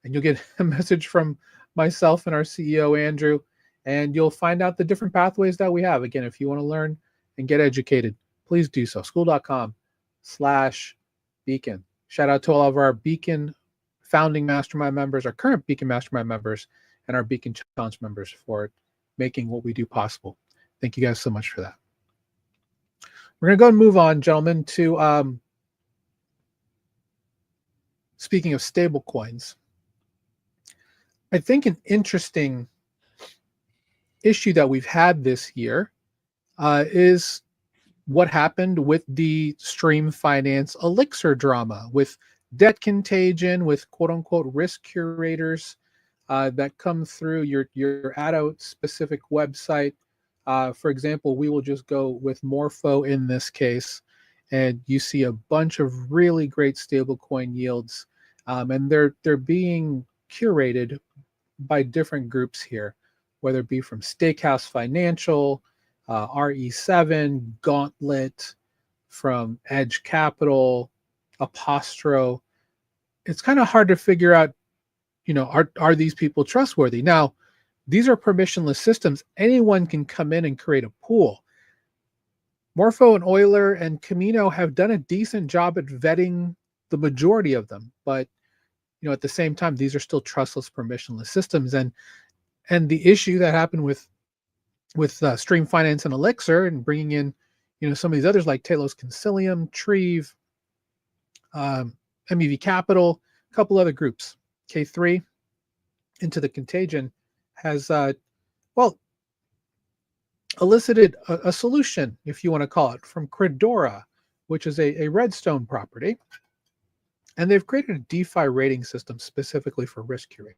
And you'll get a message from myself and our CEO, Andrew, and you'll find out the different pathways that we have. Again, if you want to learn and get educated, please do so. School.com/Beacon. Shout out to all of our Beacon founding mastermind members, our current Beacon mastermind members, and our Beacon Challenge members for making what we do possible. Thank you guys so much for that. We're going to go and move on, gentlemen, to speaking of stable coins. I think an interesting issue that we've had this year is what happened with the Stream Finance Elixir drama, with debt contagion, with quote unquote risk curators that come through. You're at a specific website. For example, we will just go with Morpho in this case, and you see a bunch of really great stablecoin yields, and they're being curated by different groups here, whether it be from Steakhouse Financial, RE7, Gauntlet, from Edge Capital, Apostro. It's kind of hard to figure out, are these people trustworthy? Now, these are permissionless systems. Anyone can come in and create a pool. Morpho and Euler and Camino have done a decent job at vetting the majority of them, but at the same time, these are still trustless, permissionless systems. And the issue that happened with Stream Finance and Elixir, and bringing in some of these others like Talos Concilium, Treve, MEV Capital, a couple other groups, K3, into the contagion, has elicited a solution, if you want to call it, from Credora, which is a Redstone property. And they've created a DeFi rating system specifically for risk curators.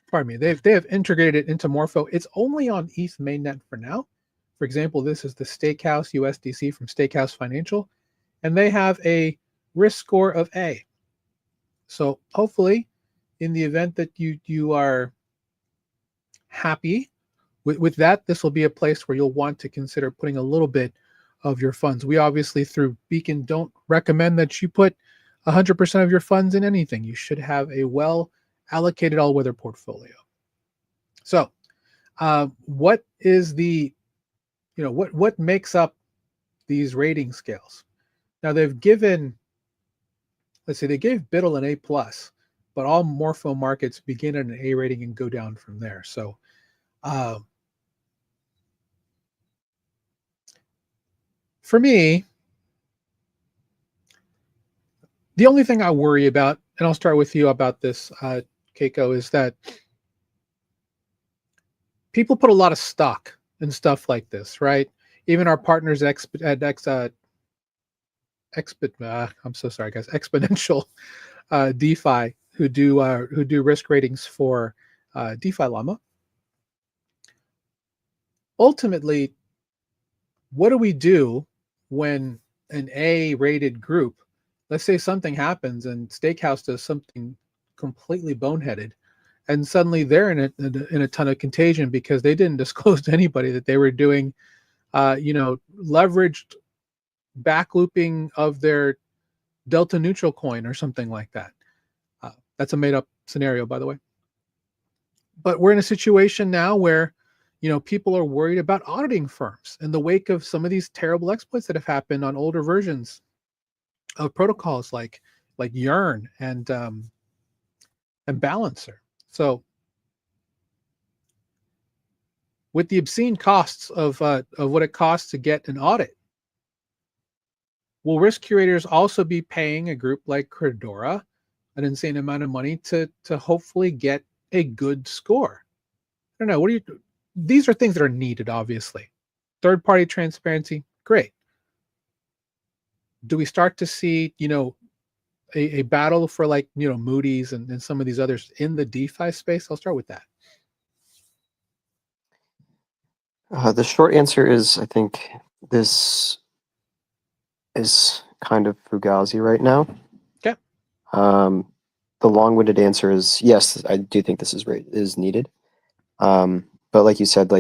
Pardon me. They have integrated it into Morpho. It's only on ETH mainnet for now. For example, this is the Steakhouse USDC from Steakhouse Financial, and they have a risk score of A. So hopefully, in the event that you are happy with that, this will be a place where you'll want to consider putting a little bit of your funds. We obviously, through Beacon, don't recommend that you put 100% of your funds in anything. You should have a well allocated all-weather portfolio. So what is the, what makes up these rating scales? Now they've given, let's see, they gave Biddle an A+, but all Morpho markets begin at an A rating and go down from there. So for me, the only thing I worry about, and I'll start with you about this, Keiko, is that people put a lot of stock in stuff like this, right? Even our partners at I'm so sorry, guys, Exponential DeFi, who do risk ratings for DeFi Llama. Ultimately, what do we do when an A-rated group, let's say something happens and Steakhouse does something completely boneheaded, and suddenly they're in a ton of contagion because they didn't disclose to anybody that they were doing, leveraged backlooping of their delta neutral coin or something like that. That's a made up scenario, by the way. But we're in a situation now where, people are worried about auditing firms in the wake of some of these terrible exploits that have happened on older versions of protocols like Yearn and Balancer. So with the obscene costs of what it costs to get an audit, will risk curators also be paying a group like Credora an insane amount of money to hopefully get a good score? I don't know. These are things that are needed, obviously. Third-party transparency, great. Do we start to see, a battle for Moody's and some of these others in the DeFi space? I'll start with that. The short answer is, I think this is kind of fugazi right now. Okay. The long-winded answer is yes, I do think this is needed. But like you said,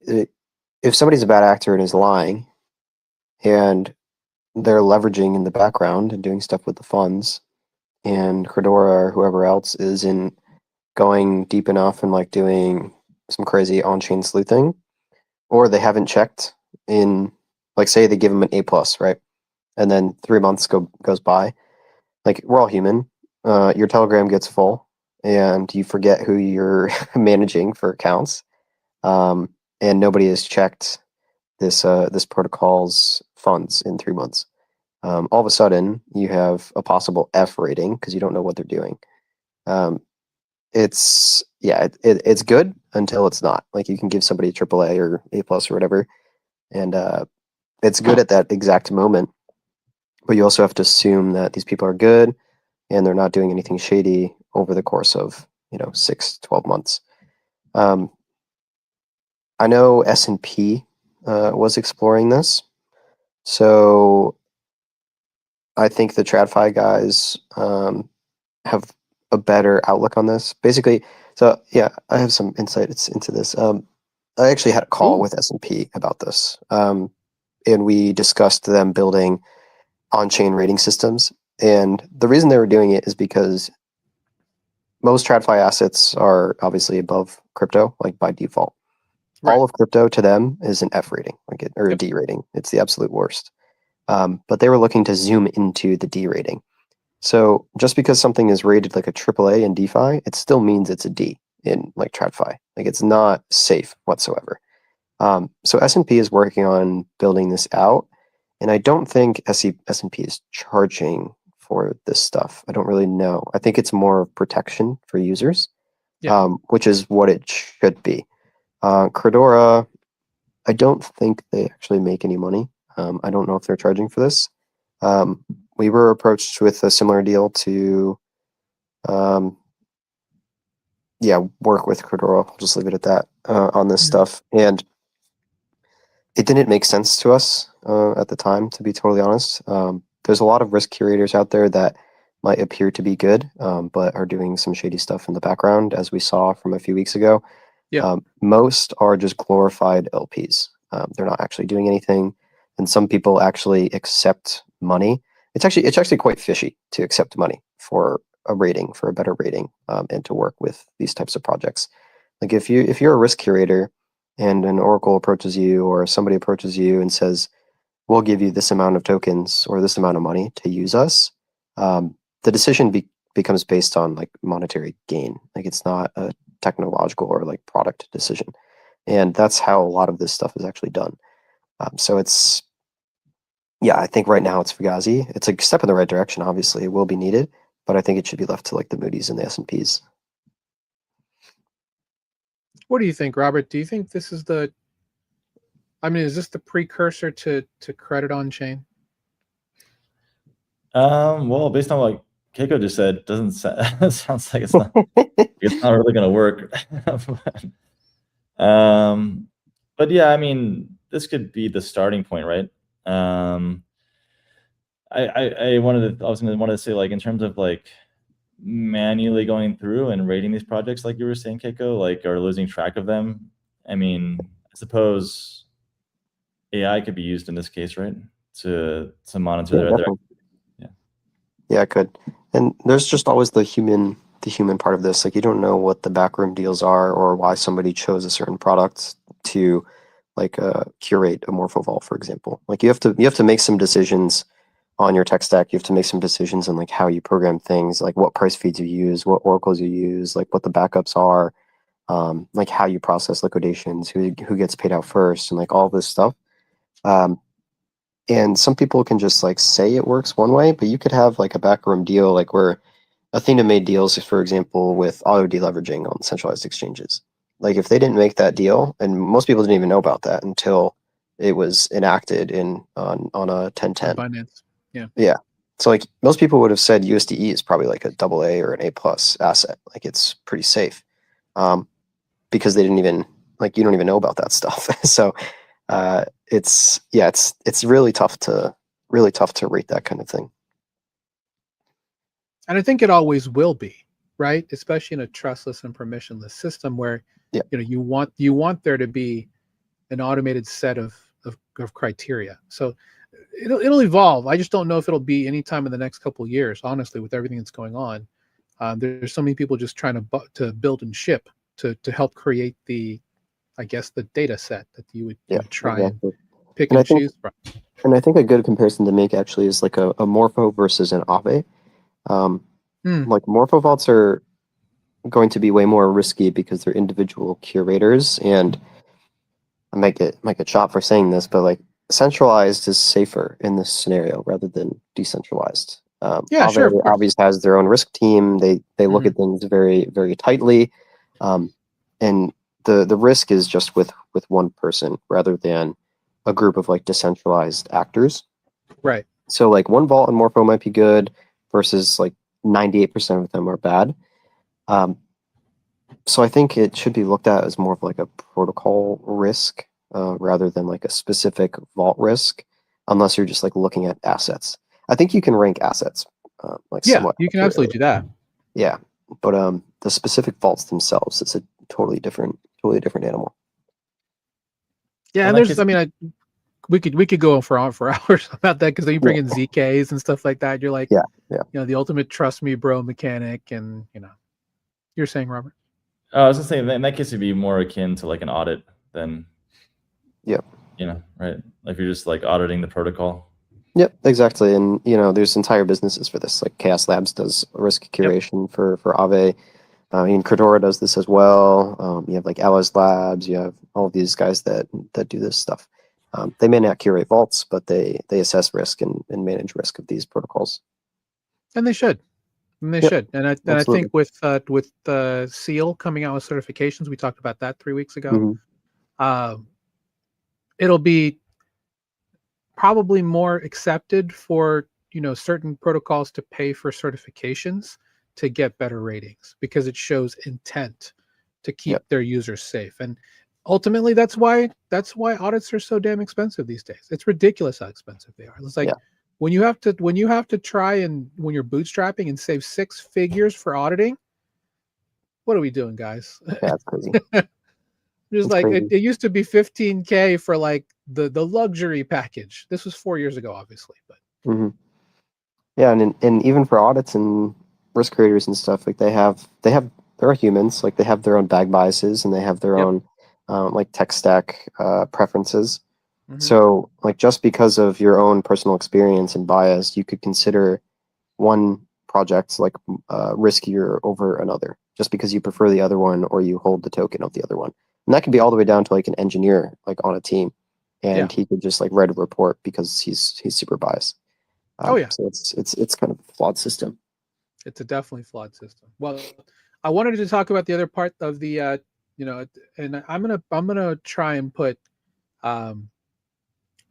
if somebody's a bad actor and is lying, and they're leveraging in the background and doing stuff with the funds, and Credora or whoever else isn't going deep enough and doing some crazy on-chain sleuthing, or they haven't checked in, say they give them an A+, right? And then 3 months goes by. We're all human. Your Telegram gets full and you forget who you're managing for accounts. And nobody has checked this protocol's funds in 3 months. All of a sudden, you have a possible F rating because you don't know what they're doing. It's good until it's not. You can give somebody a AAA or A+ or whatever, and it's good at that exact moment. But you also have to assume that these people are good and they're not doing anything shady over the course of 6-12 months. I know S&P was exploring this, so I think the TradFi guys have a better outlook on this. Basically, so yeah, I have some insights into this. I actually had a call with S&P about this, and we discussed them building on-chain rating systems. And the reason they were doing it is because most TradFi assets are obviously above crypto, like by default. Right. All of crypto to them is an F rating, or a D rating. It's the absolute worst. But they were looking to zoom into the D rating. So just because something is rated like a AAA in DeFi, it still means it's a D in like TradFi. Like it's not safe whatsoever. So S&P is working on building this out, and I don't think S&P is charging for this stuff. I don't really know. I think it's more protection for users, which is what it should be. Credora, I don't think they actually make any money. I don't know if they're charging for this. We were approached with a similar deal to, work with Credora. I'll just leave it at that on this stuff. And it didn't make sense to us at the time, to be totally honest. There's a lot of risk curators out there that might appear to be good, but are doing some shady stuff in the background, as we saw from a few weeks ago. Most are just glorified LPs. They're not actually doing anything, and some people actually accept money. It's actually quite fishy to accept money for a rating, for a better rating, and to work with these types of projects. Like if you're a risk curator and an Oracle approaches you or somebody approaches you and says, we'll give you this amount of tokens or this amount of money to use us, the decision becomes based on like monetary gain. Like it's not a technological or like product decision. And that's how a lot of this stuff is actually done. So it's, I think right now it's Fugazi. It's a step in the right direction. Obviously it will be needed, but I think it should be left to like the Moody's and the S&Ps. What do you think, Robert? Do you think this is is this the precursor to credit on chain? Well, based on what Keiko just said, doesn't sounds like it's not really going to work. But yeah, I mean, this could be the starting point, right? I was wanted to say, like, in terms of like manually going through and rating these projects, like you were saying, Keiko, like, or losing track of them. I mean, I suppose AI could be used in this case, right? To monitor their Yeah, it could. And there's just always the human part of this. Like you don't know what the backroom deals are or why somebody chose a certain product to like curate a Morphovault, for example. Like you have to make some decisions on your tech stack. You have to make some decisions on like how you program things, like what price feeds you use, what oracles you use, like what the backups are, like how you process liquidations, who gets paid out first, and like all this stuff. And some people can just like say it works one way, but you could have like a backroom deal, like where Athena made deals, for example, with auto deleveraging on centralized exchanges. Like if they didn't make that deal, and most people didn't even know about that until it was enacted on a 1010. Binance. Yeah. So like most people would have said USDE is probably like a AA or an A+ asset. Like it's pretty safe, because they didn't even you don't even know about that stuff. So it's really tough to rate that kind of thing. And I think it always will be, right? Especially in a trustless and permissionless system where you want there to be an automated set of criteria. So it'll evolve. I just don't know if it'll be anytime in the next couple of years, honestly, with everything that's going on. There's so many people just trying to build and ship to help create the data set that you would try and pick and choose from. And I think a good comparison to make actually is like a Morpho versus an Aave. Like Morpho vaults are going to be way more risky because they're individual curators, and I might get shot for saying this, but like centralized is safer in this scenario rather than decentralized. Aave, sure. Aave has their own risk team. They look at things very, very tightly, and the risk is just with one person rather than a group of like decentralized actors. Right. So like one vault and Morpho might be good versus like 98% of them are bad. So I think it should be looked at as more of like a protocol risk rather than like a specific vault risk, unless you're just like looking at assets. I think you can rank assets like Yeah, somewhat you can absolutely do that. Yeah, but the specific vaults themselves, it's a totally different animal. Yeah, Well, and in that there's, case, I mean, we could go on for hours about that because then you bring in ZKs and stuff like that. You're like, Yeah. the ultimate trust me, bro mechanic, and you're saying, Robert. I was just saying in that case, it'd be more akin to like an audit than, Yep. Right? Like you're just like auditing the protocol. Yep, exactly. And there's entire businesses for this. Like Chaos Labs does risk curation for Aave. Credora does this as well. You have like Alice Labs. You have all of these guys that do this stuff. They may not curate vaults, but they assess risk and manage risk of these protocols. And they should. And they should. And I think with Seal coming out with certifications, we talked about that 3 weeks ago. Mm-hmm. It'll be probably more accepted for certain protocols to pay for certifications to get better ratings because it shows intent to keep their users safe. And ultimately, that's why audits are so damn expensive these days. It's ridiculous how expensive they are. It's like when you have to try and when you're bootstrapping and save 6 figures for auditing, what are we doing, guys? Yeah, that's crazy. Just like it used to be $15K for like the luxury package. This was 4 years ago, obviously, but yeah, and even for audits and risk creators and stuff, like they're humans, like they have their own bag biases and they have their own like tech stack preferences. So like just because of your own personal experience and bias, you could consider one project like riskier over another just because you prefer the other one or you hold the token of the other one. And that could be all the way down to like an engineer like on a team, and he could just like write a report because he's super biased. So it's kind of a flawed system. It's a definitely flawed system. Well, I wanted to talk about the other part of the and I'm gonna try and put perp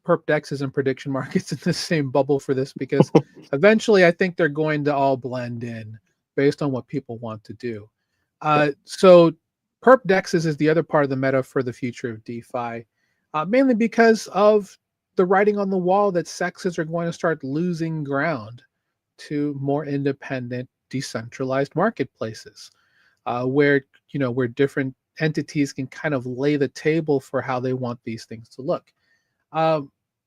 dexes and prediction markets in the same bubble for this because eventually I think they're going to all blend in based on what people want to do. So perp dexes is the other part of the meta for the future of DeFi, mainly because of the writing on the wall that sexes are going to start losing ground to more independent, decentralized marketplaces, where different entities can kind of lay the table for how they want these things to look.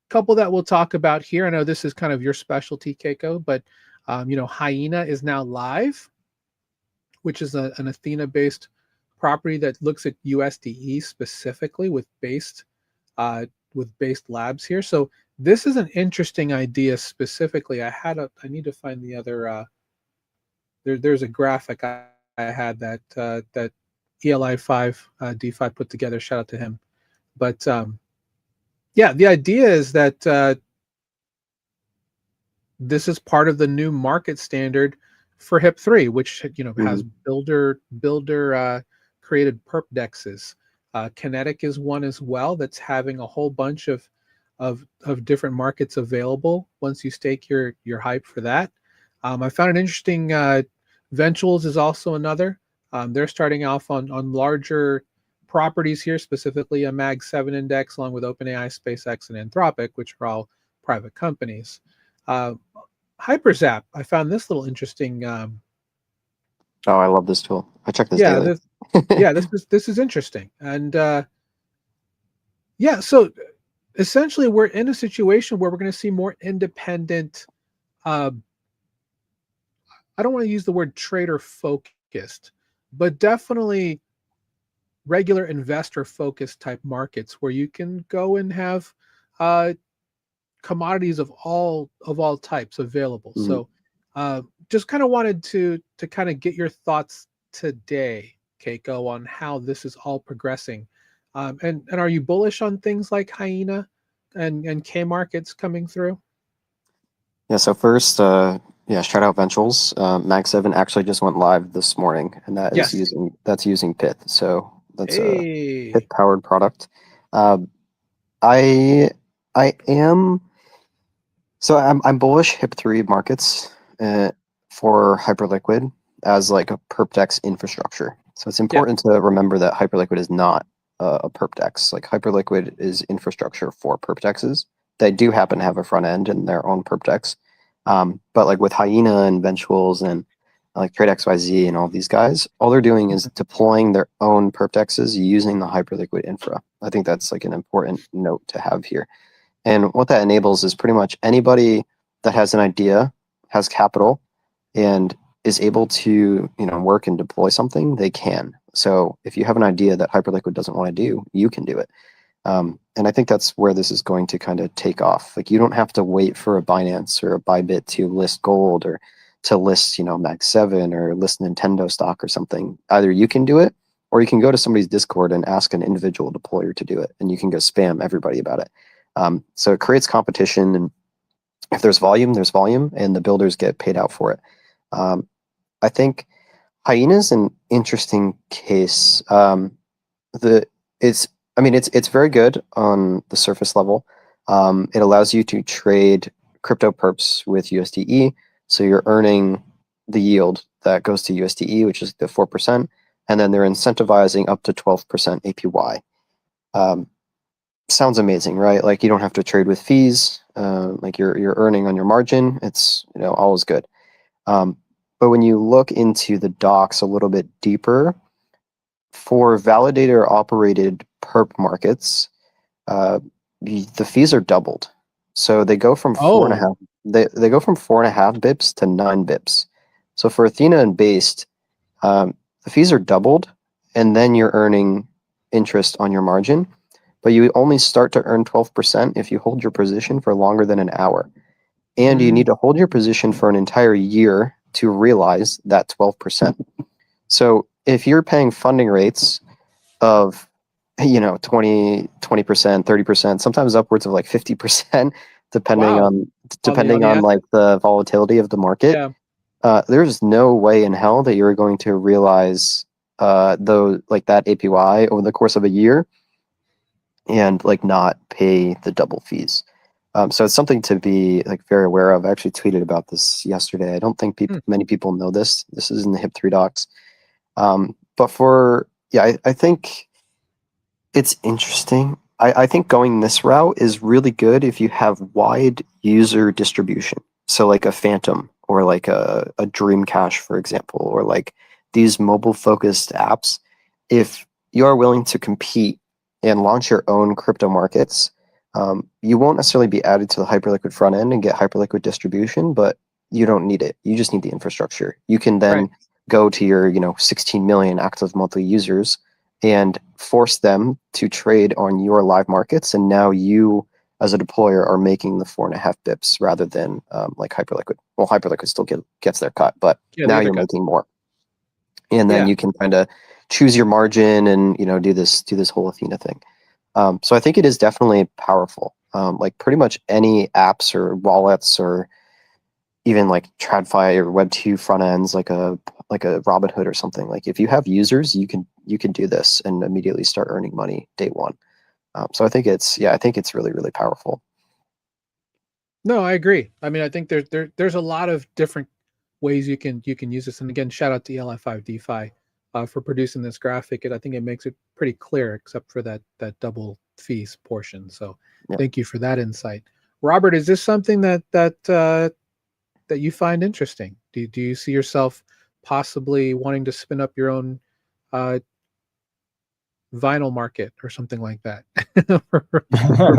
Couple that we'll talk about here. I know this is kind of your specialty, Keiko, but Hyena is now live, which is an Athena-based property that looks at USDE specifically with based labs here. So this is an interesting idea specifically. I need to find the other. There's a graphic I had that ELI5 DeFi put together. Shout out to him. But the idea is that this is part of the new market standard for HIP3, which has builder created perp dexes. Kinetic is one as well that's having a whole bunch of different markets available once you stake your hype for that. I found it interesting. Ventuals is also another. They're starting off on larger properties here, specifically a Mag 7 index, along with OpenAI, SpaceX, and Anthropic, which are all private companies. Hyperzap, I found this little interesting. Oh, I love this tool. I check this daily. This is interesting, and so essentially we're in a situation where we're going to see more independent. I don't want to use the word trader focused, but definitely regular investor focused type markets where you can go and have commodities of all types available. So just kind of wanted to kind of get your thoughts today, Keiko, on how this is all progressing. And are you bullish on things like Hyena and K markets coming through? Yeah, so first, shout out Ventuals. Mag 7 actually just went live this morning, and that's using Pyth. So that's a Pyth powered product. I am. So I'm bullish HIP3 markets for Hyperliquid as like a perpdex infrastructure. So it's important to remember that Hyperliquid is not a perpdex. Like Hyperliquid is infrastructure for perpdexes. They do happen to have a front end in their own perpdex. But like with Hyena and Ventuals and like TradeXYZ and all these guys, all they're doing is deploying their own perpdexes using the Hyperliquid infra. I think that's like an important note to have here. And what that enables is pretty much anybody that has an idea, has capital, and is able to, work and deploy something, they can. So if you have an idea that Hyperliquid doesn't want to do, you can do it. And I think that's where this is going to kind of take off. Like you don't have to wait for a Binance or a Bybit to list gold or to list, Mag 7 or list Nintendo stock or something. Either you can do it or you can go to somebody's Discord and ask an individual deployer to do it, and you can go spam everybody about it. So it creates competition, and if there's volume, and the builders get paid out for it. I think Hyena's an interesting case. It's very good on the surface level. It allows you to trade crypto perps with USDE, so you're earning the yield that goes to USDE, which is the 4%, and then they're incentivizing up to 12% APY. Sounds amazing, right? Like you don't have to trade with fees. Like you're earning on your margin. It's all is good. But when you look into the docs a little bit deeper, for validator operated perp markets, the fees are doubled. So they go from 4.5. They go from 4.5 bips to 9 bips. So for Athena and Based, the fees are doubled, and then you're earning interest on your margin. But you only start to earn 12% if you hold your position for longer than an hour. And you need to hold your position for an entire year to realize that 12%. So if you're paying funding rates of 20%, 30%, sometimes upwards of like 50%, depending on like the volatility of the market, there's no way in hell that you're going to realize that APY over the course of a year and like not pay the double fees. So it's something to be like very aware of. I actually tweeted about this yesterday. I don't think many people know this. This is in the HIP3 docs. But I think it's interesting. I think going this route is really good if you have wide user distribution. So like a Phantom or like a Dreamcash, for example, or like these mobile focused apps. If you are willing to compete and launch your own crypto markets, you won't necessarily be added to the Hyperliquid front end and get Hyperliquid distribution, but you don't need it. You just need the infrastructure. You can then go to your 16 million active monthly users and force them to trade on your live markets, and now you as a deployer are making the 4.5 bips rather than like Hyperliquid. Well, Hyperliquid still gets their cut, but now you're making more, and then you can kind of choose your margin and do this whole Athena thing. So I think it is definitely powerful. Like pretty much any apps or wallets or even like TradFi or Web2 front ends, like a Robinhood or something. Like if you have users, you can do this and immediately start earning money day one. So I think it's really, really powerful. No, I agree. I mean, I think there's a lot of different ways you can use this. And again, shout out to ELI5 DeFi for producing this graphic. And I think it makes it pretty clear, except for that double fees portion. So thank you for that insight. Robert, is this something that you find interesting? Do you see yourself possibly wanting to spin up your own vinyl market or something like that for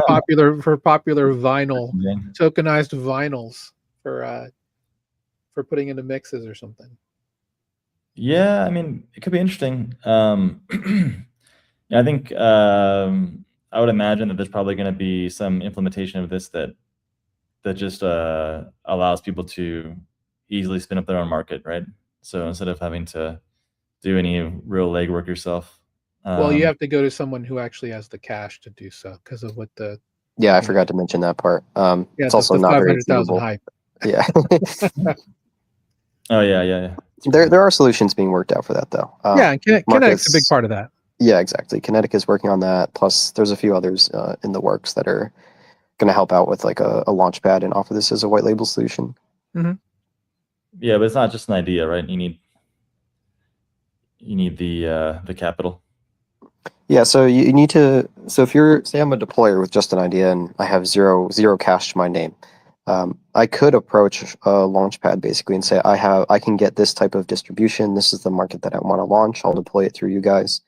popular vinyl, tokenized vinyls for putting into mixes or something? Yeah, I mean, it could be interesting. I think I would imagine that there's probably going to be some implementation of this that just allows people to easily spin up their own market, right? So instead of having to do any real legwork yourself. Well, you have to go to someone who actually has the cash to do so because of what the. Yeah, I forgot to mention that part. It's also not very achievable. Hype. Yeah. Oh yeah. There are solutions being worked out for that though. And Kinect's a big part of that. Yeah, exactly. Kinetic is working on that. Plus, there's a few others in the works that are going to help out with like a launch pad and offer this as a white label solution. Mm-hmm. Yeah, but it's not just an idea, right? You need the capital. Yeah, so you need to. So if you're, say, I'm a deployer with just an idea and I have zero cash to my name, I could approach a launchpad basically and say I can get this type of distribution. This is the market that I want to launch. I'll deploy it through you guys,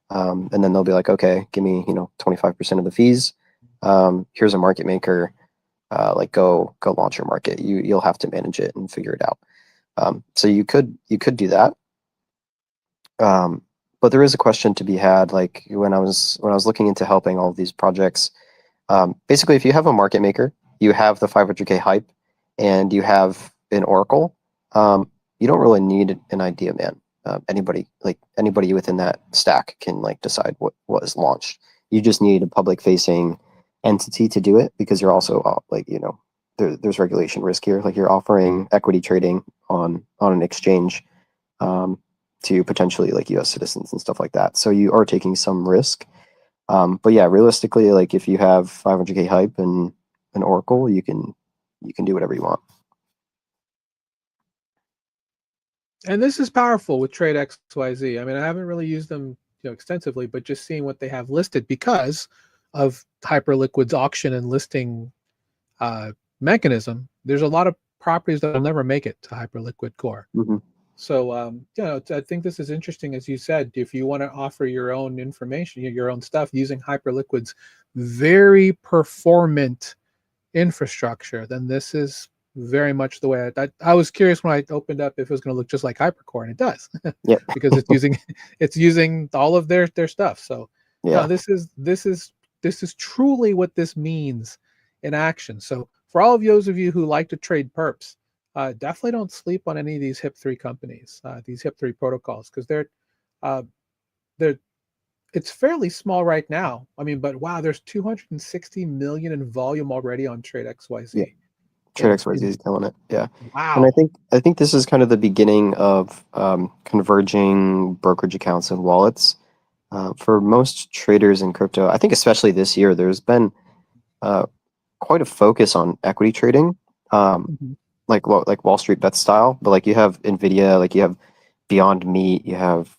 and then they'll be like, okay, give me 25% of the fees. Here's a market maker. Like go launch your market. You'll have to manage it and figure it out. So you could do that. But there is a question to be had. Like when I was looking into helping all of these projects, basically, if you have a market maker, you have the 500K hype, and you have an Oracle, you don't really need an idea man. Anybody within that stack can like decide what is launched. You just need a public facing entity to do it, because you're also there's regulation risk here. Like you're offering equity trading on an exchange to potentially like U.S. citizens and stuff like that. So you are taking some risk. But yeah, realistically, like if you have 500K hype and an Oracle, you can do whatever you want. And this is powerful with Trade XYZ. I mean, I haven't really used them extensively, but just seeing what they have listed because of Hyperliquid's auction and listing mechanism, there's a lot of properties that will never make it to Hyperliquid Core. Mm-hmm. So, I think this is interesting, as you said. If you want to offer your own information, your own stuff using Hyperliquid's very performant infrastructure, then this is very much the way. I was curious when I opened up if it was going to look just like Hypercore, and it does. Yeah, because it's using all of their stuff. So, yeah, this is truly what this means in action. So, for all of those of you who like to trade perps, definitely don't sleep on any of these HIP3 companies, these HIP3 protocols, because it's fairly small right now. I mean, but wow, there's 260 million in volume already on Trade XYZ. Yeah. Trade XYZ is killing it. Yeah. Wow. And I think this is kind of the beginning of converging brokerage accounts and wallets. For most traders in crypto, I think especially this year, there's been quite a focus on equity trading. Like Wall Street Bet style, but like you have Nvidia, like you have Beyond Meat, you have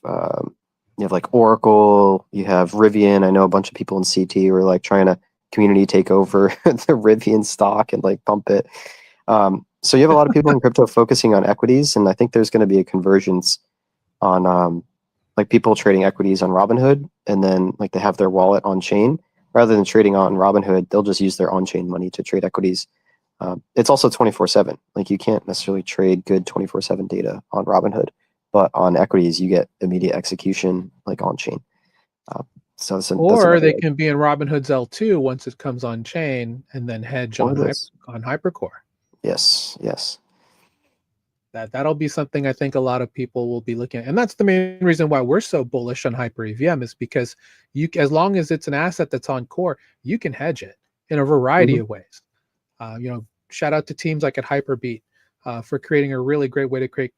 like Oracle, you have Rivian. I know a bunch of people in CT were like trying to community take over the Rivian stock and like pump it. So you have a lot of people in crypto focusing on equities, and I think there's going to be a convergence on like people trading equities on Robinhood, and then like they have their wallet on chain rather than trading on Robinhood. They'll just use their on chain money to trade equities. It's also 24/7. Like you can't necessarily trade good 24/7 data on Robinhood, but on equities you get immediate execution like on chain. So or they can be in Robinhood's L2 once it comes on chain, and then hedge on Hypercore. Yes. That'll be something I think a lot of people will be looking at, and that's the main reason why we're so bullish on Hyper EVM, is because as long as it's an asset that's on core, you can hedge it in a variety of ways. Shout out to teams like at Hyperbeat for creating a really great way to create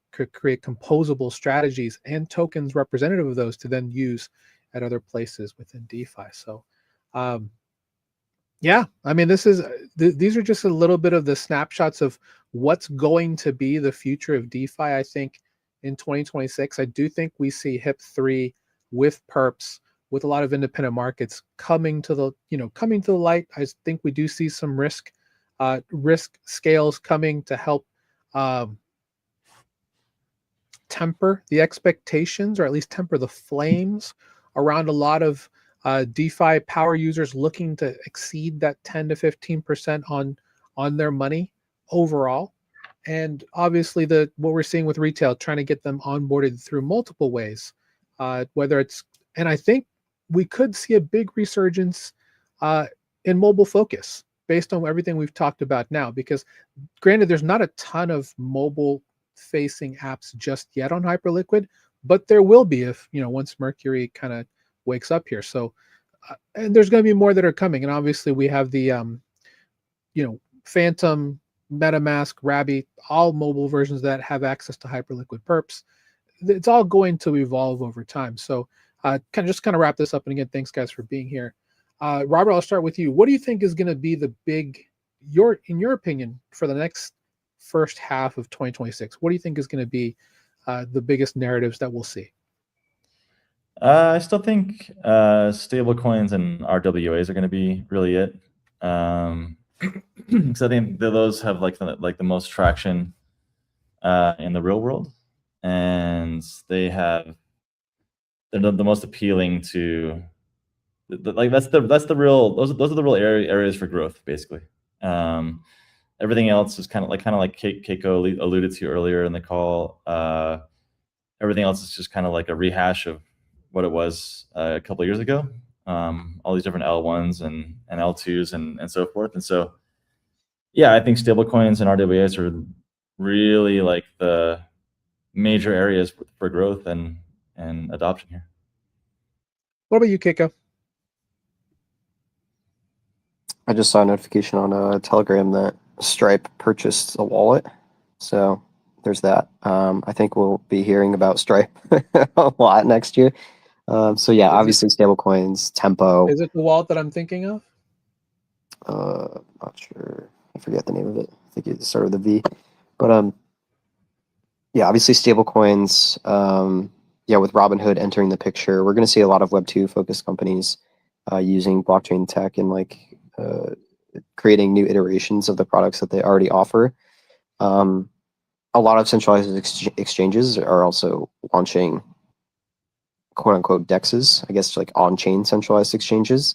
composable strategies and tokens representative of those to then use at other places within DeFi. So, yeah, I mean, these are just a little bit of the snapshots of what's going to be the future of DeFi. I think in 2026, I do think we see HIP3 with perps, with a lot of independent markets coming to the light. I think we do see some risk scales coming to help temper the expectations, or at least temper the flames around a lot of DeFi power users looking to exceed that 10 to 15% on their money overall. And obviously what we're seeing with retail, trying to get them onboarded through multiple ways, whether it's, and I think we could see a big resurgence in mobile focus based on everything we've talked about now, because granted, there's not a ton of mobile facing apps just yet on Hyperliquid, but there will be if, once Mercury kind of wakes up here. So, and there's going to be more that are coming. And obviously we have the, Phantom, MetaMask, Rabbit, all mobile versions that have access to Hyperliquid perps. It's all going to evolve over time. So kind of wrap this up. And again, thanks guys for being here. Robert, I'll start with you. What do you think is going to be the big, in your opinion, for the next first half of 2026? What do you think is going to be the biggest narratives that we'll see? I still think stable coins and RWAs are going to be really it. Because I think those have like the most traction in the real world, and they're the most appealing to that's the real those are the real areas for growth basically. Everything else is kind of like Keiko alluded to earlier in the call. Everything else is just kind of like a rehash of what it was a couple of years ago. All these different L1s and L2s and so forth. And so, yeah, I think stablecoins and RWAs are really like the major areas for growth and adoption here. What about you, Keiko? I just saw a notification on Telegram that Stripe purchased a wallet. So there's that. I think we'll be hearing about Stripe a lot next year. So yeah, obviously stablecoins, Tempo. Is it the wallet that I'm thinking of? Not sure. I forget the name of it. I think it started with a V. But yeah, obviously stablecoins. Yeah, with Robinhood entering the picture, we're going to see a lot of Web 2 focused companies using blockchain tech and like creating new iterations of the products that they already offer. A lot of centralized exchanges are also launching quote unquote DEXs, I guess, like on-chain centralized exchanges.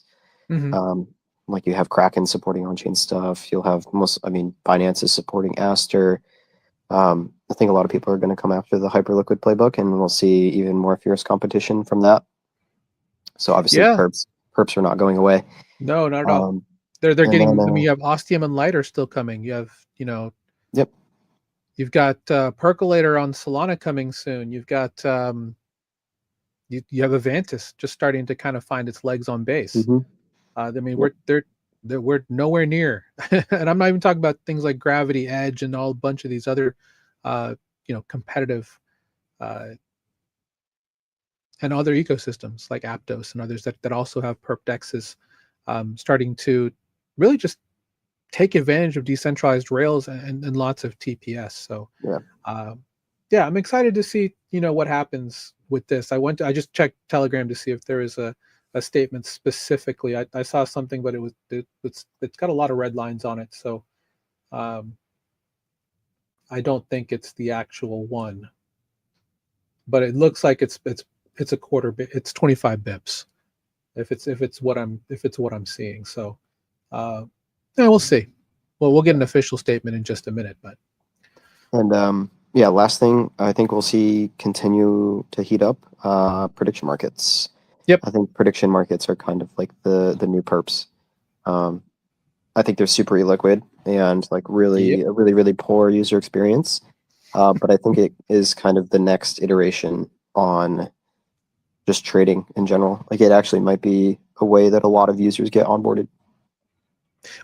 Mm-hmm. Like you have Kraken supporting on-chain stuff. You'll have Binance is supporting Aster. I think a lot of people are going to come after the Hyperliquid playbook, and we'll see even more fierce competition from that. So obviously, perps are not going away. No, not at all. They're getting. Then, I mean, you have Ostium and Light are still coming. You have, Yep. You've got Percolator on Solana coming soon. You've got you have Avantis just starting to kind of find its legs on base. Mm-hmm. I mean, we're nowhere near, and I'm not even talking about things like Gravity Edge and all a bunch of these other, competitive, and other ecosystems like Aptos and others that also have perp dexes, starting to really just take advantage of decentralized rails and lots of TPS. So yeah, I'm excited to see what happens with this. I just checked Telegram to see if there is a statement specifically. I saw something, but it's got a lot of red lines on it, so I don't think it's the actual one. But it looks like it's a quarter bit. It's 25 bips. If it's what I'm seeing. So yeah, we'll see. Well, we'll get an official statement in just a minute, but. And yeah, last thing, I think we'll see continue to heat up prediction markets. Yep. I think prediction markets are kind of like the new perps. I think they're super illiquid and like a really poor user experience. But I think it is kind of the next iteration on just trading in general. Like it actually might be a way that a lot of users get onboarded.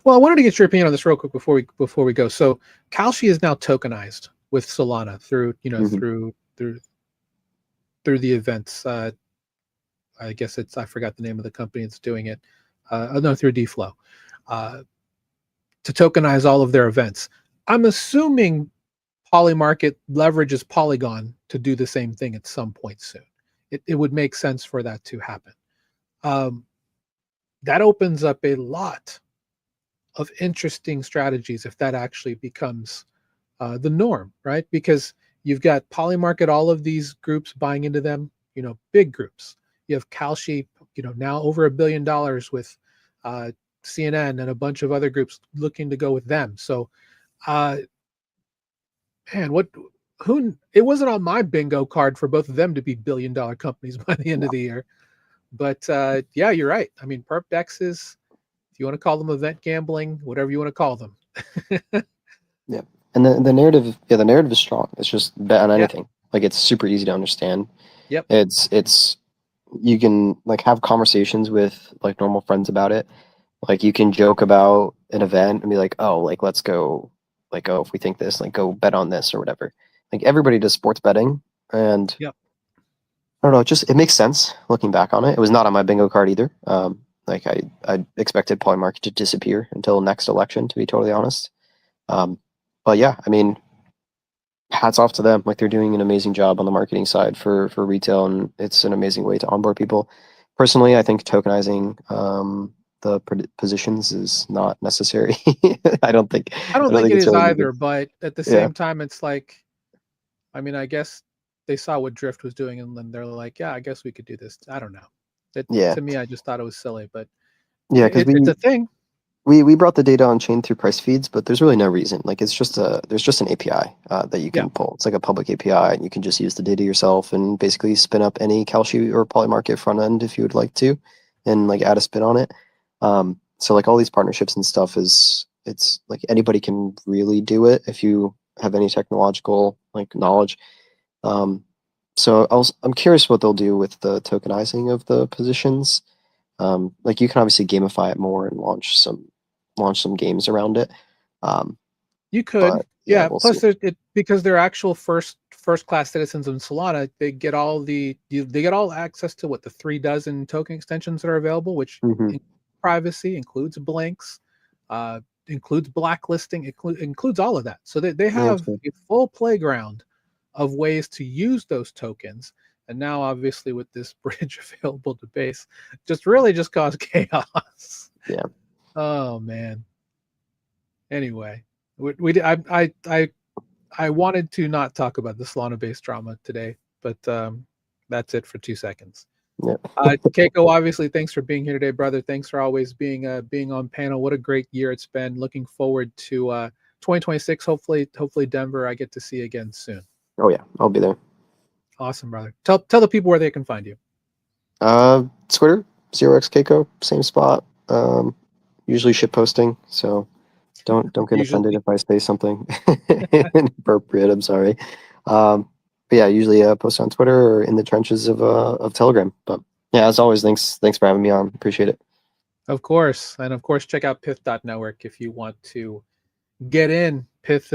Well, I wanted to get your opinion on this real quick before we go. So Kalshi is now tokenized with Solana through through the events. I guess I forgot the name of the company that's doing it. No, through DFlow, to tokenize all of their events. I'm assuming Polymarket leverages Polygon to do the same thing at some point soon. It would make sense for that to happen. That opens up a lot of interesting strategies if that actually becomes the norm, right? Because you've got Polymarket, all of these groups buying into them, big groups. You have Kalshi, now over $1 billion with CNN and a bunch of other groups looking to go with them. So, man, it wasn't on my bingo card for both of them to be billion-dollar companies by the end of the year. But yeah, you're right. I mean, perp dexes, if you want to call them event gambling, whatever you want to call them. Yeah. And the narrative, the narrative is strong. It's just bet on anything. Like it's super easy to understand. Yep. It's you can like have conversations with like normal friends about it. Like you can joke about an event and be like, oh, like let's go, like, oh, if we think this, like go bet on this or whatever. Like everybody does sports betting, and I don't know. It makes sense looking back on it. It was not on my bingo card either. Like I expected Polymarket to disappear until next election, to be totally honest. But yeah, I mean, hats off to them. Like they're doing an amazing job on the marketing side for retail, and it's an amazing way to onboard people. Personally, I think tokenizing the positions is not necessary. I don't think it it's is really either, needed. but at the Yeah. same time, it's like, I mean, I guess they saw what Drift was doing, and then they're like, yeah, I guess we could do this. I don't know. Yeah. To me, I just thought it was silly, but Yeah, because it's a thing. we brought the data on chain through price feeds, but there's really no reason. Like there's just an API that you can pull. It's like a public API, and you can just use the data yourself and basically spin up any Kalshi or Polymarket front end if you would like to, and like add a spin on it. So like all these partnerships and stuff it's like anybody can really do it if you have any technological like knowledge. So I'm curious what they'll do with the tokenizing of the positions. Like you can obviously gamify it more and launch some games around it. You could, But yeah, we'll Plus, see. because they're actual first class citizens in Solana, they get all access to what the 36 token extensions that are available, which Mhm. privacy includes blanks, includes blacklisting, includes all of that. So they have true. a full playground of ways to use those tokens. And now, obviously, with this bridge available to base, just cause chaos. Yeah. Oh man. Anyway, I wanted to not talk about the Solana-based drama today, but that's it for 2 seconds. Yeah. Keiko, obviously, thanks for being here today, brother. Thanks for always being on panel. What a great year it's been. Looking forward to 2026. Hopefully Denver, I get to see again soon. Oh yeah, I'll be there. Awesome, brother. Tell the people where they can find you. Twitter, 0xkeiko, same spot. Usually shit posting, so don't get offended if I say something inappropriate. I'm sorry. But yeah, usually post on Twitter or in the trenches of Telegram. But yeah, as always, thanks for having me on. Appreciate it. Of course, and of course, check out Pith.network if you want to get in. Pith,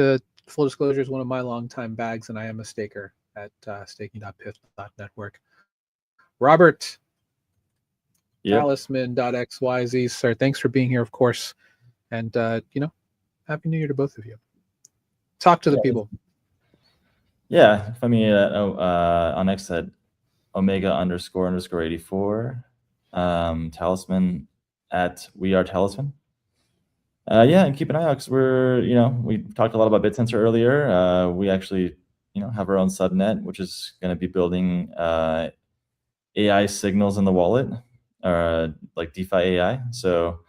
full disclosure, is one of my longtime bags, and I am a staker at staking.pith.network. Robert, talisman.xyz, sir, thanks for being here, of course. And, Happy New Year to both of you. Talk to the people. Yeah, find me on X at Omega__84. Talisman at We Are Talisman. Yeah, and keep an eye out because we talked a lot about BitSensor earlier. We actually, have our own subnet, which is going to be building AI signals in the wallet, or like DeFi AI. So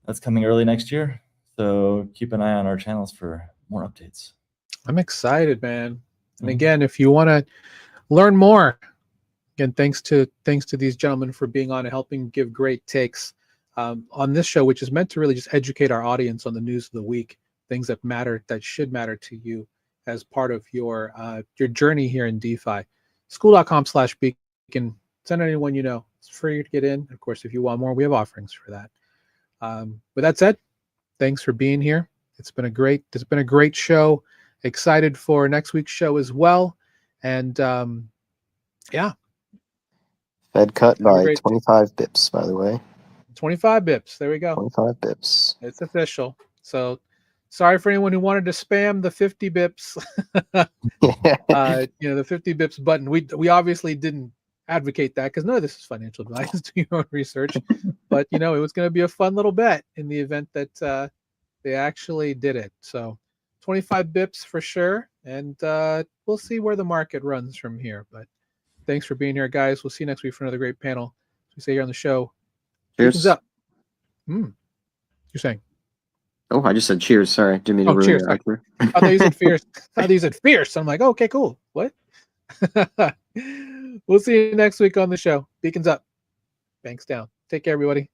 that's coming early next year. So keep an eye on our channels for more updates. I'm excited, man. And again, if you want to learn more, again, thanks to these gentlemen for being on and helping give great takes on this show, which is meant to really just educate our audience on the news of the week, things that matter, that should matter to you as part of your journey here in DeFi. School.com/beacon. Send anyone you know. It's free to get in. Of course, if you want more, we have offerings for that. With that said, thanks for being here. It's been a great show. Excited for next week's show as well. And yeah. Fed cut by 25 bips, by the way. 25 bips. There we go. 25 bips. It's official. So sorry for anyone who wanted to spam the 50 bips. The 50 bips button. We obviously didn't advocate that because none of this is financial advice. Do your own research. But it was going to be a fun little bet in the event that they actually did it. So 25 bips for sure. And we'll see where the market runs from here. But thanks for being here, guys. We'll see you next week for another great panel. As we say here on the show. Cheers. Up. You're saying? Oh, I just said cheers. Sorry. Didn't mean to ruin cheers. Your I thought you said fierce. I thought you said fierce. I'm like, okay, cool. What? We'll see you next week on the show. Beacons up. Banks down. Take care, everybody.